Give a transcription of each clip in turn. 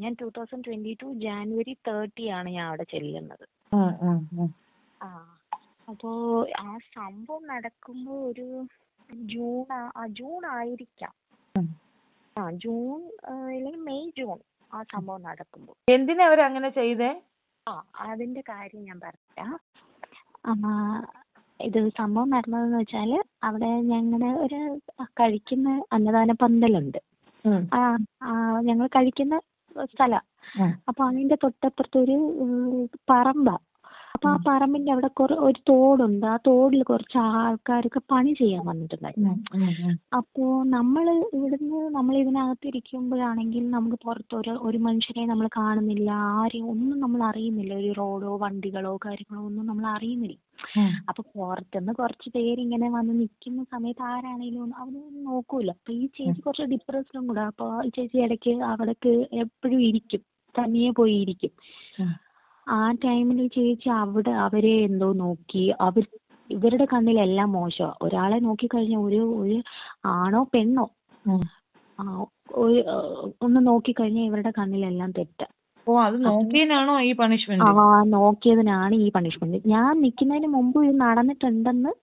ഞാൻ 2022 ജാനുവരി 30 ആണ് ഞാൻ അവിടെ ചെല്ലുന്നത്. ഉം, ഉം, ഉം. ആ അപ്പോ ആ സംഭവം നടക്കുമ്പോ ഒരു ജൂൺ ആയിരിക്കാം. ഉം. ജൂൺ അല്ലെങ്കിൽ മെയ് ജൂൺ ആ സംഭവം നടക്കുമ്പോ. എന്തിനാ അവരങ്ങനെ ചെയ്തേ? അതിന്റെ കാര്യം ഞാൻ പറഞ്ഞുതരാം. ഇത് സംഭവം നടന്നതെന്ന് വെച്ചാല് അവിടെ ഞങ്ങളുടെ ഒരു കഴിക്കുന്ന അന്നദാന പന്തലുണ്ട്. ഉം, ഞങ്ങൾ കഴിക്കുന്ന സ്ഥലം. ഉം, അപ്പൊ അതിന്റെ തൊട്ടപ്പുറത്തൊരു പറമ്പാ. അപ്പൊ ആ പറമ്പിന്റെ അവിടെ ഒരു തോടുണ്ട്. ആ തോടിൽ കുറച്ച് ആൾക്കാരൊക്കെ പണി ചെയ്യാൻ വന്നിട്ടുണ്ടായിരുന്നു. ഉം, ഉം, അപ്പോ നമ്മൾ ഇതിനകത്ത് ഇരിക്കുമ്പോഴാണെങ്കിൽ നമുക്ക് പുറത്ത് ഒരു മനുഷ്യനെ നമ്മൾ കാണുന്നില്ല, ആരെയും ഒന്നും നമ്മൾ അറിയുന്നില്ല. ഒരു റോഡോ വണ്ടികളോ കാര്യങ്ങളോ ഒന്നും നമ്മൾ അറിയുന്നില്ല. ഉം. അപ്പൊ പുറത്തുനിന്ന് കുറച്ച് പേരിങ്ങനെ വന്ന് നിൽക്കുന്ന സമയത്ത് ആരാണേലും അവനൊന്നും നോക്കൂല. അപ്പൊ ഈ ചേച്ചി കുറച്ച് ഡിപ്രസ്ഡും കൂടെ. അപ്പൊ ഈ ചേച്ചി ഇടയ്ക്ക് അവിടേക്ക് എപ്പോഴും ഇരിക്കും, തനിയെ പോയി ഇരിക്കും. ആ ടൈമിൽ ഈ ചേച്ചി അവരെ എന്തോ നോക്കി. ഇവരുടെ കണ്ണിലെല്ലാം മോശമാണ്. ഒരാളെ നോക്കിക്കഴിഞ്ഞാൽ ഒരു ആണോ പെണ്ണോ ഒന്ന് നോക്കിക്കഴിഞ്ഞാൽ ഇവരുടെ കണ്ണിലെല്ലാം തെറ്റാ. അത് നോക്കിയതിനാണോ ഈ പണിഷ്മെന്റ്? നോക്കിയതിനാണ് ഈ പണിഷ്മെന്റ്. ഞാൻ നിൽക്കുന്നതിന് മുമ്പ് ഇത് നടന്നിട്ടുണ്ടെന്ന്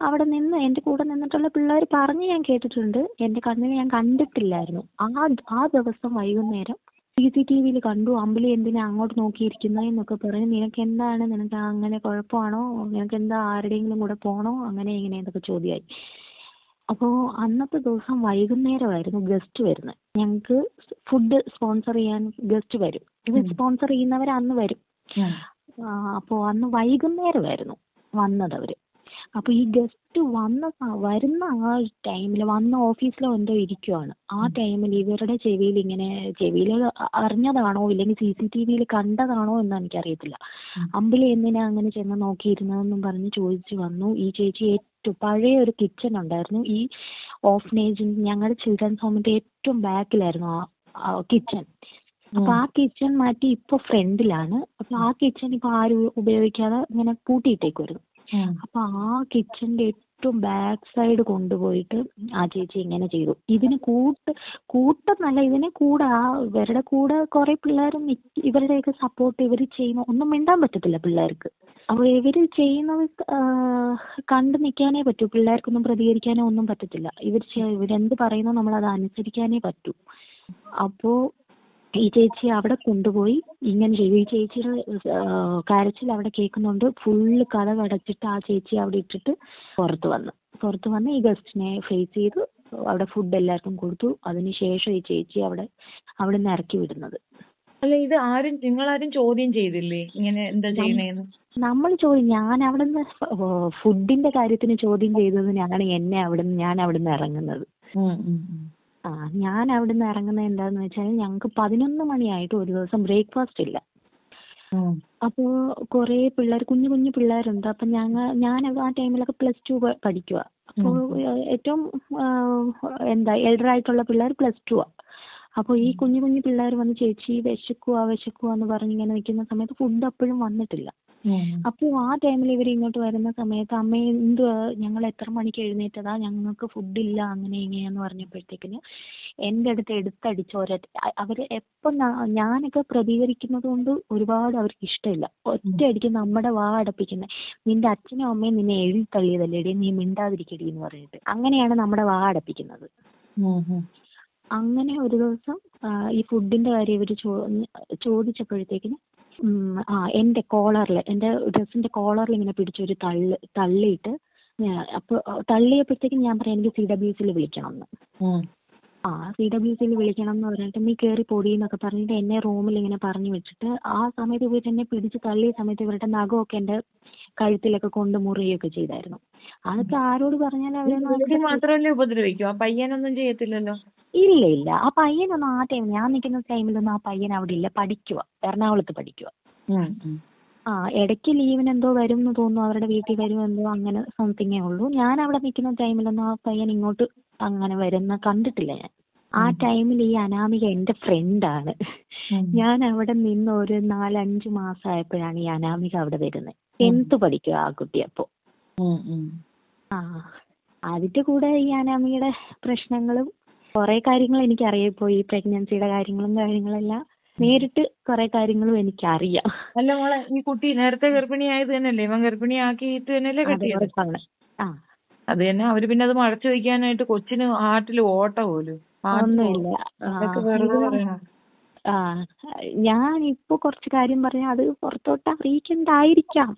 അവിടെ നിന്ന് എന്റെ കൂടെ നിന്നിട്ടുള്ള പിള്ളേർ പറഞ്ഞ് ഞാൻ കേട്ടിട്ടുണ്ട്. എന്റെ കണ്ണിൽ ഞാൻ കണ്ടിട്ടില്ലായിരുന്നു. ആ ദിവസം വൈകുന്നേരം CCTV കണ്ടു. അമ്പിളി എന്തിനാ അങ്ങോട്ട് നോക്കിയിരിക്കുന്നത് എന്നൊക്കെ പറഞ്ഞ്, നിനക്ക് എന്താണ്, നിനക്ക് അങ്ങനെ കുഴപ്പമാണോ, നിനക്ക് എന്താ ആരുടെയെങ്കിലും കൂടെ പോണോ, അങ്ങനെ ഇങ്ങനെ എന്നൊക്കെ ചോദ്യമായി. അപ്പോൾ അന്നത്തെ ദിവസം വൈകുന്നേരമായിരുന്നു ഗസ്റ്റ് വരുന്നത്. ഞങ്ങൾക്ക് ഫുഡ് സ്പോൺസർ ചെയ്യാൻ ഗസ്റ്റ് വരും. ഇത് സ്പോൺസർ ചെയ്യുന്നവർ അന്ന് വരും. അപ്പോൾ അന്ന് വൈകുന്നേരമായിരുന്നു വന്നത് അവര്. അപ്പൊ ഈ ഗസ്റ്റ് വരുന്ന ആ ടൈമിൽ വന്ന ഓഫീസിലോ എന്തോ ഇരിക്കുവാണ്. ആ ടൈമിൽ ഇവരുടെ ചെവിയിൽ അറിഞ്ഞതാണോ ഇല്ലെങ്കിൽ CCTV കണ്ടതാണോ എന്ന് എനിക്കറിയത്തില്ല. അമ്പിളി എന്തിനാ അങ്ങനെ ചെന്ന് നോക്കിയിരുന്നതെന്നും പറഞ്ഞ് ചോദിച്ചു വന്നു. ഈ ചേച്ചി ഏറ്റവും പഴയ ഒരു കിച്ചൺ ഉണ്ടായിരുന്നു ഈ ഓഫനേജിൽ, ഞങ്ങളുടെ ചിൽഡ്രൻസ് ഹോമിന്റെ ഏറ്റവും ബാക്കിലായിരുന്നു ആ കിച്ചൺ. അപ്പൊ ആ കിച്ചൺ മാറ്റി ഇപ്പൊ ഫ്രണ്ടിലാണ്. അപ്പൊ ആ കിച്ചൺ ഇപ്പൊ ആരും ഉപയോഗിക്കാതെ ഇങ്ങനെ പൂട്ടിയിട്ടേക്കുമായിരുന്നു. അപ്പൊ ആ കിച്ചന്റെ ഏറ്റവും ബാക്ക് സൈഡ് കൊണ്ടുപോയിട്ട് ആ ചേച്ചി ഇങ്ങനെ ചെയ്തു. ഇതിന് കൂട്ടെന്നല്ല, ഇതിന് കൂടെ ഇവരുടെ കൂടെ കുറെ പിള്ളേരും ഇവരുടെയൊക്കെ സപ്പോർട്ട് ഇവർ ചെയ്യുന്ന ഒന്നും മിണ്ടാൻ പറ്റത്തില്ല പിള്ളേർക്ക്. അപ്പൊ ഇവര് ചെയ്യുന്നത് കണ്ടു നിൽക്കാനേ പറ്റൂ. പിള്ളേർക്കൊന്നും പ്രതികരിക്കാനോ ഒന്നും പറ്റത്തില്ല. ഇവരെന്ത് പറയുന്നോ നമ്മൾ അത് അനുസരിക്കാനേ പറ്റൂ. അപ്പോ ഈ ചേച്ചി അവിടെ കൊണ്ടുപോയി ഇങ്ങനെ ചെയ്തു. ഈ ചേച്ചിയുടെ കരച്ചിൽ അവിടെ കേൾക്കുന്നുണ്ട്. ഫുള്ള് കഥ അടച്ചിട്ട് ആ ചേച്ചി അവിടെ ഇട്ടിട്ട് പുറത്ത് വന്ന് ഈ ഗസ്റ്റിനെ ഫേസ് ചെയ്ത് അവിടെ ഫുഡ് എല്ലാവർക്കും കൊടുത്തു. അതിനുശേഷം ഈ ചേച്ചി അവിടെ നിന്ന് ഇറക്കി വിടുന്നത്. അല്ല, ഇത് നിങ്ങളാരും ചോദ്യം ചെയ്തില്ലേ ഇങ്ങനെ എന്താ ചെയ്യണേന്ന്? ഞാൻ അവിടുന്ന് ഫുഡിന്റെ കാര്യത്തിന് ചോദ്യം ചെയ്തതിനാണ് ഞാൻ അവിടുന്ന് ഇറങ്ങുന്നത്. ഞാൻ അവിടുന്ന് ഇറങ്ങുന്നത് എന്താന്ന് വെച്ചാൽ ഞങ്ങൾക്ക് 11 മണിയായിട്ട് ഒരു ദിവസം ബ്രേക്ക്ഫാസ്റ്റ് ഇല്ല. അപ്പോ കുറെ പിള്ളേർ, കുഞ്ഞു പിള്ളേരുണ്ട്. അപ്പൊ ഞാൻ ആ ടൈമിലൊക്കെ +2 പഠിക്കുക. അപ്പോൾ ഏറ്റവും എൽഡർ ആയിട്ടുള്ള പിള്ളേർ +2. അപ്പോൾ ഈ കുഞ്ഞു പിള്ളേർ വന്ന് ചേച്ചി വിശക്കുക എന്ന് പറഞ്ഞ് ഇങ്ങനെ നിൽക്കുന്ന സമയത്ത് ഫുഡ് അപ്പോഴും വന്നിട്ടില്ല. അപ്പോൾ ആ ടൈമിൽ ഇവർ ഇങ്ങോട്ട് വരുന്ന സമയത്ത് അമ്മ എന്തുവാ, ഞങ്ങൾ എത്ര മണിക്ക് എഴുന്നേറ്റതാ, ഞങ്ങൾക്ക് ഫുഡില്ല അങ്ങനെ ഇങ്ങനെയെന്ന് പറഞ്ഞപ്പോഴത്തേക്കിന് എൻ്റെ അടുത്ത് എടുത്തടിച്ച് അവര് എപ്പം ഞാനൊക്കെ പ്രതികരിക്കുന്നത് കൊണ്ട് ഒരുപാട് അവർക്ക് ഇഷ്ടമില്ല. ഒറ്റയടിക്ക് നമ്മുടെ വാ അടപ്പിക്കുന്നത്. നിന്റെ അച്ഛനും അമ്മയും നിന്നെ എഴുതി തള്ളിയതല്ലേടി, നീ മിണ്ടാതിരിക്കടി എന്ന് പറഞ്ഞിട്ട് അങ്ങനെയാണ് നമ്മുടെ വാ അടപ്പിക്കുന്നത്. അങ്ങനെ ഒരു ദിവസം ഈ ഫുഡിന്റെ കാര്യം ഇവര് ചോദിച്ചപ്പോഴത്തേക്കിന് എൻ്റെ ഡ്രസ്സിന്റെ കോളറിൽ ഇങ്ങനെ പിടിച്ചൊരു തള്ളിയിട്ട് അപ്പോൾ തള്ളിയപ്പോഴത്തേക്കും ഞാൻ പറയാം എനിക്ക് CWCയിൽ വിളിക്കണം എന്ന്. CWCയിൽ വിളിക്കണം എന്ന് പറഞ്ഞിട്ട് നീ കയറി പൊടി എന്നൊക്കെ പറഞ്ഞിട്ട് എന്നെ റൂമിൽ ഇങ്ങനെ പറഞ്ഞു വെച്ചിട്ട് ആ സമയത്ത് ഇവരെന്നെ പിടിച്ച് തള്ളിയ സമയത്ത് ഇവരുടെ നഖമൊക്കെ എൻ്റെ കഴുത്തിലൊക്കെ കൊണ്ട് മുറിയൊക്കെ ചെയ്തായിരുന്നു. അതൊക്കെ ആരോട് പറഞ്ഞാലും മാത്രമല്ലേ ഉപദ്രവിക്കൂ, ആ പയ്യനൊന്നും ചെയ്യത്തില്ലല്ലോ? ഇല്ല ആ പയ്യനൊന്നും ആ ടൈം ഞാൻ നിൽക്കുന്ന ടൈമിലൊന്നും ആ പയ്യൻ അവിടെ ഇല്ല. പഠിക്കുക, എറണാകുളത്ത് പഠിക്കുക. ഇടയ്ക്ക് ലീവിന് എന്തോ വരും എന്ന് തോന്നുന്നു, അവരുടെ വീട്ടിൽ വരും എന്തോ, അങ്ങനെ സംതിങ്ങേ ഉള്ളൂ. ഞാൻ അവിടെ നിൽക്കുന്ന ടൈമിലൊന്നും ആ പയ്യൻ ഇങ്ങോട്ട് അങ്ങനെ വരുന്ന കണ്ടിട്ടില്ല ഞാൻ. ആ ടൈമിൽ ഈ അനാമിക എൻ്റെ ഫ്രണ്ടാണ്. ഞാൻ അവിടെ നിന്ന് ഒരു 4-5 മാസമായപ്പോഴാണ് ഈ അനാമിക അവിടെ വരുന്നത്. 10th പഠിക്കുക ആ കുട്ടി. അപ്പോ അതിന്റെ കൂടെ ഈ അനാമികയുടെ പ്രശ്നങ്ങളും കുറെ കാര്യങ്ങൾ എനിക്കറിയാം. ഇപ്പോൾ ഈ പ്രഗ്നൻസിയുടെ കാര്യങ്ങളെല്ലാം നേരിട്ട് കുറെ കാര്യങ്ങളും എനിക്കറിയാം. അല്ല മോളെ, ഈ കുട്ടി നേരത്തെ ഗർഭിണിയായത് തന്നെയല്ലേ? ഇവൻ ഗർഭിണിയാക്കിയിട്ട് തന്നെയല്ലേ അത് കെട്ടിയത്? ഉറപ്പാണ്. ആ അത് തന്നെ. അവര് പിന്നെ അത് മറച്ചു വെക്കാനായിട്ട് കൊച്ചിന് ഹാർട്ടിൽ ഓട്ട പോലും. ഒന്നുമില്ല. അതൊക്കെ വെറുതെ പറയണം. ആ ഞാനിപ്പോ കുറച്ച് കാര്യം പറഞ്ഞാൽ അത് പുറത്തോട്ട് അറിയിക്കണ്ടായിരിക്കാം.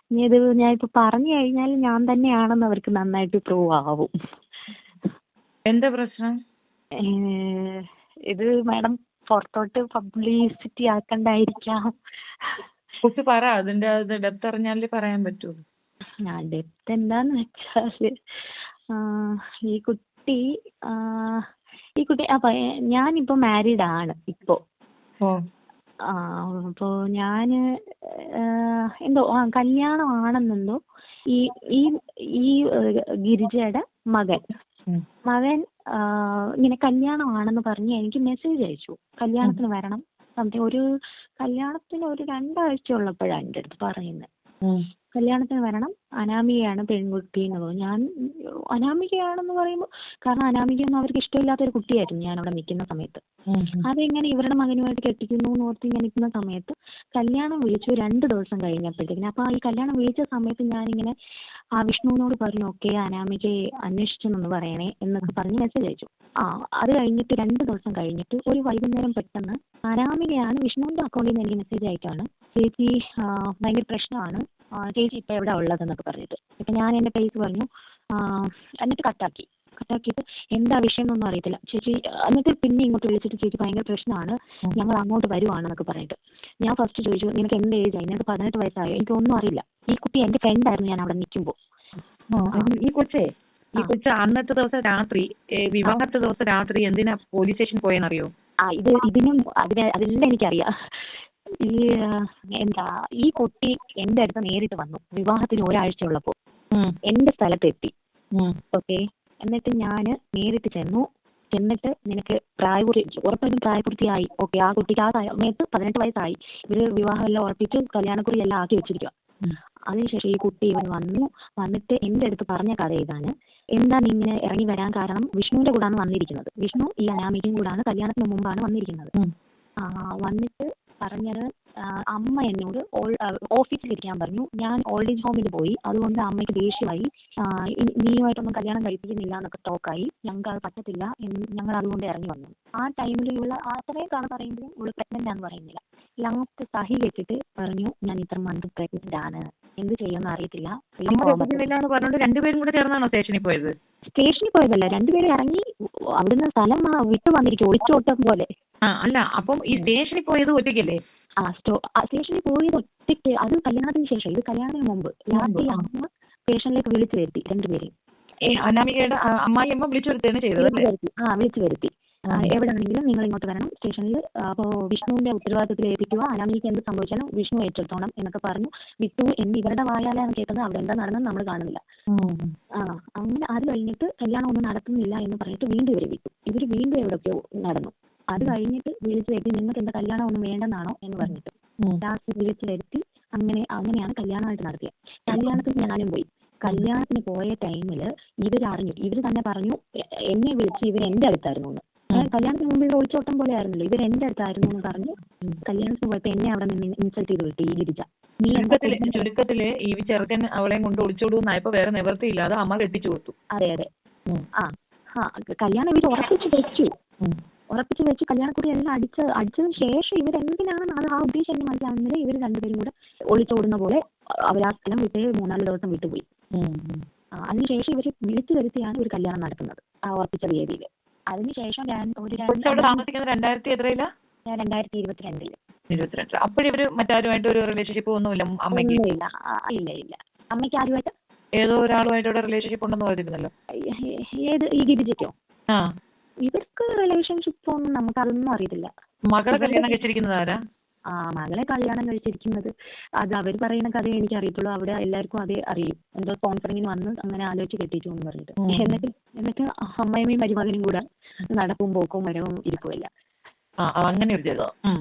ഇനി ഇത് ഞാൻ ഇപ്പൊ പറഞ്ഞു കഴിഞ്ഞാൽ ഞാൻ തന്നെയാണെന്ന് അവർക്ക് നന്നായിട്ട് പ്രൂവ് ആവും. എന്താ പ്രശ്നം? ഇത് മാഡം പുറത്തോട്ട് പബ്ലിസിറ്റി ആക്കണ്ടായിരിക്കാം. കൊച്ചു പറ, അതിന്റെ ഡെപ്ത് അറിഞ്ഞാലേ പറയാൻ പറ്റുള്ളൂ. ഡെപ്ത് എന്താന്ന് വെച്ചാല് ഈ കുട്ടി അപ്പൊ ഞാനിപ്പോ മാരീഡ് ആണ് ഇപ്പോ. അപ്പോ ഞാന് എന്തോ കല്യാണം ആണെന്നെന്തോ ഈ ഈ ഈ ഗിരിജയുടെ മകൻ ഇങ്ങനെ കല്യാണമാണെന്ന് പറഞ്ഞ് എനിക്ക് മെസ്സേജ് അയച്ചു. കല്യാണത്തിന് വരണം സംതിങ്. കല്യാണത്തിന് ഒരു 2 ആഴ്ച ഉള്ളപ്പോഴാണ് എൻ്റെ അടുത്ത് പറയുന്നത്. കല്യാണത്തിന് വരണം, അനാമികയാണ് പെൺകുട്ടി എന്ന് പറഞ്ഞു. ഞാൻ അനാമികയാണെന്ന് പറയുമ്പോൾ, കാരണം അനാമികയൊന്നും അവർക്ക് ഇഷ്ടമില്ലാത്തൊരു കുട്ടിയായിരുന്നു ഞാൻ അവിടെ നിൽക്കുന്ന സമയത്ത്. അതെങ്ങനെ ഇവരുടെ മകനുമായിട്ട് കെട്ടിക്കുന്നു എന്ന് ഓർത്ത് ഇങ്ങനെ നിൽക്കുന്ന സമയത്ത് കല്യാണം വിളിച്ചു 2 ദിവസം കഴിഞ്ഞപ്പോഴത്തേക്കിന്. അപ്പൊ ഈ കല്യാണം വിളിച്ച സമയത്ത് ഞാനിങ്ങനെ വിഷ്ണുവിനോട് പറഞ്ഞു, ഓക്കെ അനാമികയെ അന്വേഷിച്ചെന്ന് പറയണേ എന്നൊക്കെ പറഞ്ഞ് മെസ്സേജ് അയച്ചു. അത് കഴിഞ്ഞിട്ട് 2 ദിവസം കഴിഞ്ഞിട്ട് ഒരു വൈകുന്നേരം പെട്ടെന്ന് അനാമികയാണ് വിഷ്ണുവിന്റെ അക്കൗണ്ടിൽ നിന്ന് എനിക്ക് മെസ്സേജ് അയച്ചാണ്, ചേച്ചി ഭയങ്കര പ്രശ്നമാണ്, ചേച്ചി ഇപ്പൊ എവിടെ ഉള്ളതെന്നൊക്കെ പറഞ്ഞിട്ട്. ഇപ്പൊ ഞാൻ എന്റെ പേസ് പറഞ്ഞു. എന്നിട്ട് കട്ടാക്കിയിട്ട് എന്താ വിഷയം എന്നൊന്നും അറിയത്തില്ല ചേച്ചി. എന്നിട്ട് പിന്നെ ഇങ്ങോട്ട് വിളിച്ചിട്ട് ചേച്ചി ഭയങ്കര പ്രശ്നമാണ്, ഞങ്ങൾ അങ്ങോട്ട് വരുവാണെന്നൊക്കെ പറഞ്ഞിട്ട്. ഞാൻ ഫസ്റ്റ് ചോദിച്ചു, നിനക്ക് എന്ത് ഏജ് ആയി? നിനക്ക് 18 വയസ്സായോ? എനിക്കൊന്നും അറിയില്ല. ഈ കുട്ടി എന്റെ ഫ്രണ്ട് ആയിരുന്നു ഞാൻ അവിടെ നിൽക്കുമ്പോ. ഈ കൊച്ച് അന്നത്തെ ദിവസം രാത്രി, വിവാഹത്തെ ദിവസം രാത്രി എന്തിനാ പോലീസ് സ്റ്റേഷൻ പോയെന്നറിയോ? അതെല്ലാം എനിക്കറിയാം. ഈ കുട്ടി എന്റെ അടുത്ത് നേരിട്ട് വന്നു വിവാഹത്തിന് ഒരാഴ്ച ഉള്ളപ്പോ എന്റെ സ്ഥലത്തെത്തി. ഓക്കെ, എന്നിട്ട് ഞാന് നേരിട്ട് ചെന്നിട്ട് നിനക്ക് ഉറപ്പായിട്ടും പ്രായപൂർത്തിയായി. ഓക്കെ, ആ കുട്ടിക്ക് ആ സമയത്ത് 18 വയസ്സായി. ഇവര് വിവാഹം എല്ലാം ഉറപ്പിച്ചു കല്യാണക്കുറി എല്ലാം ആക്കി വെച്ചിരിക്കുക. അതിനുശേഷം ഈ കുട്ടി വന്നിട്ട് എന്റെ അടുത്ത് പറഞ്ഞ കഥ ഇതാണ്. എന്താ നീ ഇങ്ങനെ ഇറങ്ങി വരാൻ കാരണം? വിഷ്ണുവിന്റെ കൂടാണ് വന്നിരിക്കുന്നത്. വിഷ്ണു ഈ അനാമികയും കൂടാണ് കല്യാണത്തിന് മുമ്പാണ് വന്നിരിക്കുന്നത്. വന്നിട്ട് പറഞ്ഞത്, അമ്മ എന്നോട് ഓഫീസിലിരിക്കാൻ പറഞ്ഞു. ഞാൻ ഓൾഡ് ഏജ് ഹോമിൽ പോയി, അതുകൊണ്ട് അമ്മയ്ക്ക് ദേഷ്യമായി, നീയുമായിട്ടൊന്നും കല്യാണം കഴിപ്പിക്കുന്നില്ല എന്നൊക്കെ ടോക്കായി. ഞങ്ങൾക്ക് അത് പറ്റത്തില്ല, ഞങ്ങൾ അതുകൊണ്ട് ഇറങ്ങി വന്നു. ആ ടൈമിൽ അത്രയും കഥ പറയുമ്പോഴും ഇവള് പ്രഗ്നന്റ് ആണെന്ന് പറയുന്നില്ല. ലാസ്റ്റ് സഹി വെച്ചിട്ട് പറഞ്ഞു, ഞാൻ ഇത്ര മന്ത് പ്രഗ്നന്റ് ആണ്, എന്ത് ചെയ്യുമെന്ന് അറിയത്തില്ല. രണ്ടുപേരും കൂടെ ചേർന്നാണോ സ്റ്റേഷനിൽ പോയത്? സ്റ്റേഷനിൽ പോയതല്ല, രണ്ടുപേരും ഇറങ്ങി അവിടുന്ന് സ്ഥലം വിട്ടു വന്നിരിക്കും, ഒളിച്ചോട്ടം പോലെ. അല്ല, അപ്പം ഈ സ്റ്റേഷനിൽ പോയത് ഒറ്റയ്ക്കല്ലേ? സ്റ്റേഷനിൽ പോയത് ഒറ്റയ്ക്ക്. അത് കല്യാണത്തിന് ശേഷം, ഇത് കല്യാണത്തിന് മുമ്പ്. രാത്രി അമ്മ സ്റ്റേഷനിലേക്ക് വിളിച്ചു വരുത്തി രണ്ടുപേരെയും. അനാമികയുടെ അമ്മായിയമ്മ വിളിച്ചു വരുത്തുകയാണ് ചെയ്തത്. വിളിച്ചു വരുത്തി, എവിടെയാണെങ്കിലും നിങ്ങൾ ഇങ്ങോട്ട് വരണം സ്റ്റേഷനിൽ. അപ്പോൾ വിഷ്ണുവിന്റെ ഉത്തരവാദിത്തത്തിൽ ഏൽപ്പിക്കുക, അനാമികയ്ക്ക് എന്ത് സംഭവിച്ചാലും വിഷ്ണു ഏറ്റെടുത്തോണം എന്നൊക്കെ പറഞ്ഞു വിട്ടു. ഇവരുടെ വായാലാണ് കേട്ടത്, അവിടെ എന്താ നടന്നത് നമ്മൾ കാണുന്നില്ല. അങ്ങനെ അത് കഴിഞ്ഞിട്ട് കല്യാണം ഒന്നും നടത്തുന്നില്ല എന്ന് പറഞ്ഞിട്ട് വീണ്ടും ഇവരെ വിട്ടു. ഇവര് വീണ്ടും എവിടെയൊക്കെയോ നടന്നു. അത് കഴിഞ്ഞിട്ട് വിളിച്ചു വരുത്തി, നിങ്ങൾക്ക് എന്താ കല്യാണം ഒന്നും വേണ്ടെന്നാണോ എന്ന് പറഞ്ഞിട്ട് ലാസ്റ്റ് വിളിച്ചു വരുത്തി. അങ്ങനെയാണ് കല്യാണമായിട്ട് നടത്തിയത്. കല്യാണത്തിന് ഞാനും പോയി. കല്യാണത്തിന് പോയ ടൈമില് ഇവരറിഞ്ഞു, ഇവര് തന്നെ പറഞ്ഞു, എന്നെ വിളിച്ച് ഇവർ എന്റെ അടുത്തായിരുന്നു എന്ന്. കല്യാണത്തിന് മുമ്പ് ഇവർ ഒളിച്ചോട്ടം പോലെ ആയിരുന്നല്ലോ, ഇവർ എന്റെ അടുത്തായിരുന്നു എന്ന് പറഞ്ഞ് കല്യാണത്തിന് പോയപ്പോ എന്നെ അവിടെ നിന്ന് ഇൻസൾട്ട് ചെയ്ത് വിട്ടു. ഈ ഗിരിജ ചുരുക്കത്തില് ഈ ചെറുക്കൻ അവളെയും കൊണ്ട് ഒളിച്ചോടുന്നായപ്പോ വേറെ നിവർത്തിയില്ലാതെ അമ്മ കെട്ടിച്ചു കൊടുത്തു. അതെ. കല്യാണം ഇവർ ഉറപ്പിച്ചു വെച്ച് കല്യാണക്കുറി എല്ലാം അടിച്ചതിന് ശേഷം ഇവരെന്തിനാണ് അത് ആ ഉദ്ദേശം എന്ന് മനസ്സിലാകുന്നത്. ഇവർ രണ്ടുപേരും കൂടെ ഒളിച്ചോടുന്ന പോലെ അവർ ആ സ്ഥലം വിട്ട് 3-4 ദിവസം വിട്ടുപോയി. അതിനുശേഷം ഇവർ വിളിച്ചു വരുത്തിയാണ് ഒരു കല്യാണം നടത്തുന്നത് ആ ഉറപ്പിച്ച തീയതിയിൽ. അതിനുശേഷം 2022 അപ്പോഴിവര് മറ്റാരുമായിട്ട് ഒരു റിലേഷൻഷിപ്പ് ഒന്നുമില്ല അമ്മയ്ക്ക്? ഇല്ല. അമ്മയ്ക്ക് ആരുമായിട്ട് ഏതോ ഒരാളുമായിട്ട് റിലേഷൻഷിപ്പ് ഉണ്ടെന്ന് പറഞ്ഞിരുന്നല്ലോ. ഏത് ഈ ഗിരിജയ്ക്കോ? ഇവർക്ക് റിലേഷൻഷിപ്പ് ഒന്നും നമുക്ക് അതൊന്നും അറിയത്തില്ല. മകളെ കല്യാണം കഴിച്ചിരിക്കുന്നത് ആരാ? മകളെ കല്യാണം കഴിച്ചിരിക്കുന്നത് അത് അവർ പറയുന്ന കഥ എനിക്ക് അറിയത്തുള്ളൂ. അവിടെ എല്ലാവർക്കും അതേ അറിയും. എന്തോ സ്പോൺസറിങ്ങിന് വന്ന് അങ്ങനെ ആലോചിച്ച് കെട്ടിച്ചു എന്ന് പറഞ്ഞിട്ട്. എന്നിട്ട് അമ്മയും മരുമകനും കൂടെ നടപ്പും പോക്കും വരവും ഇരിക്കുമില്ല. അങ്ങനെ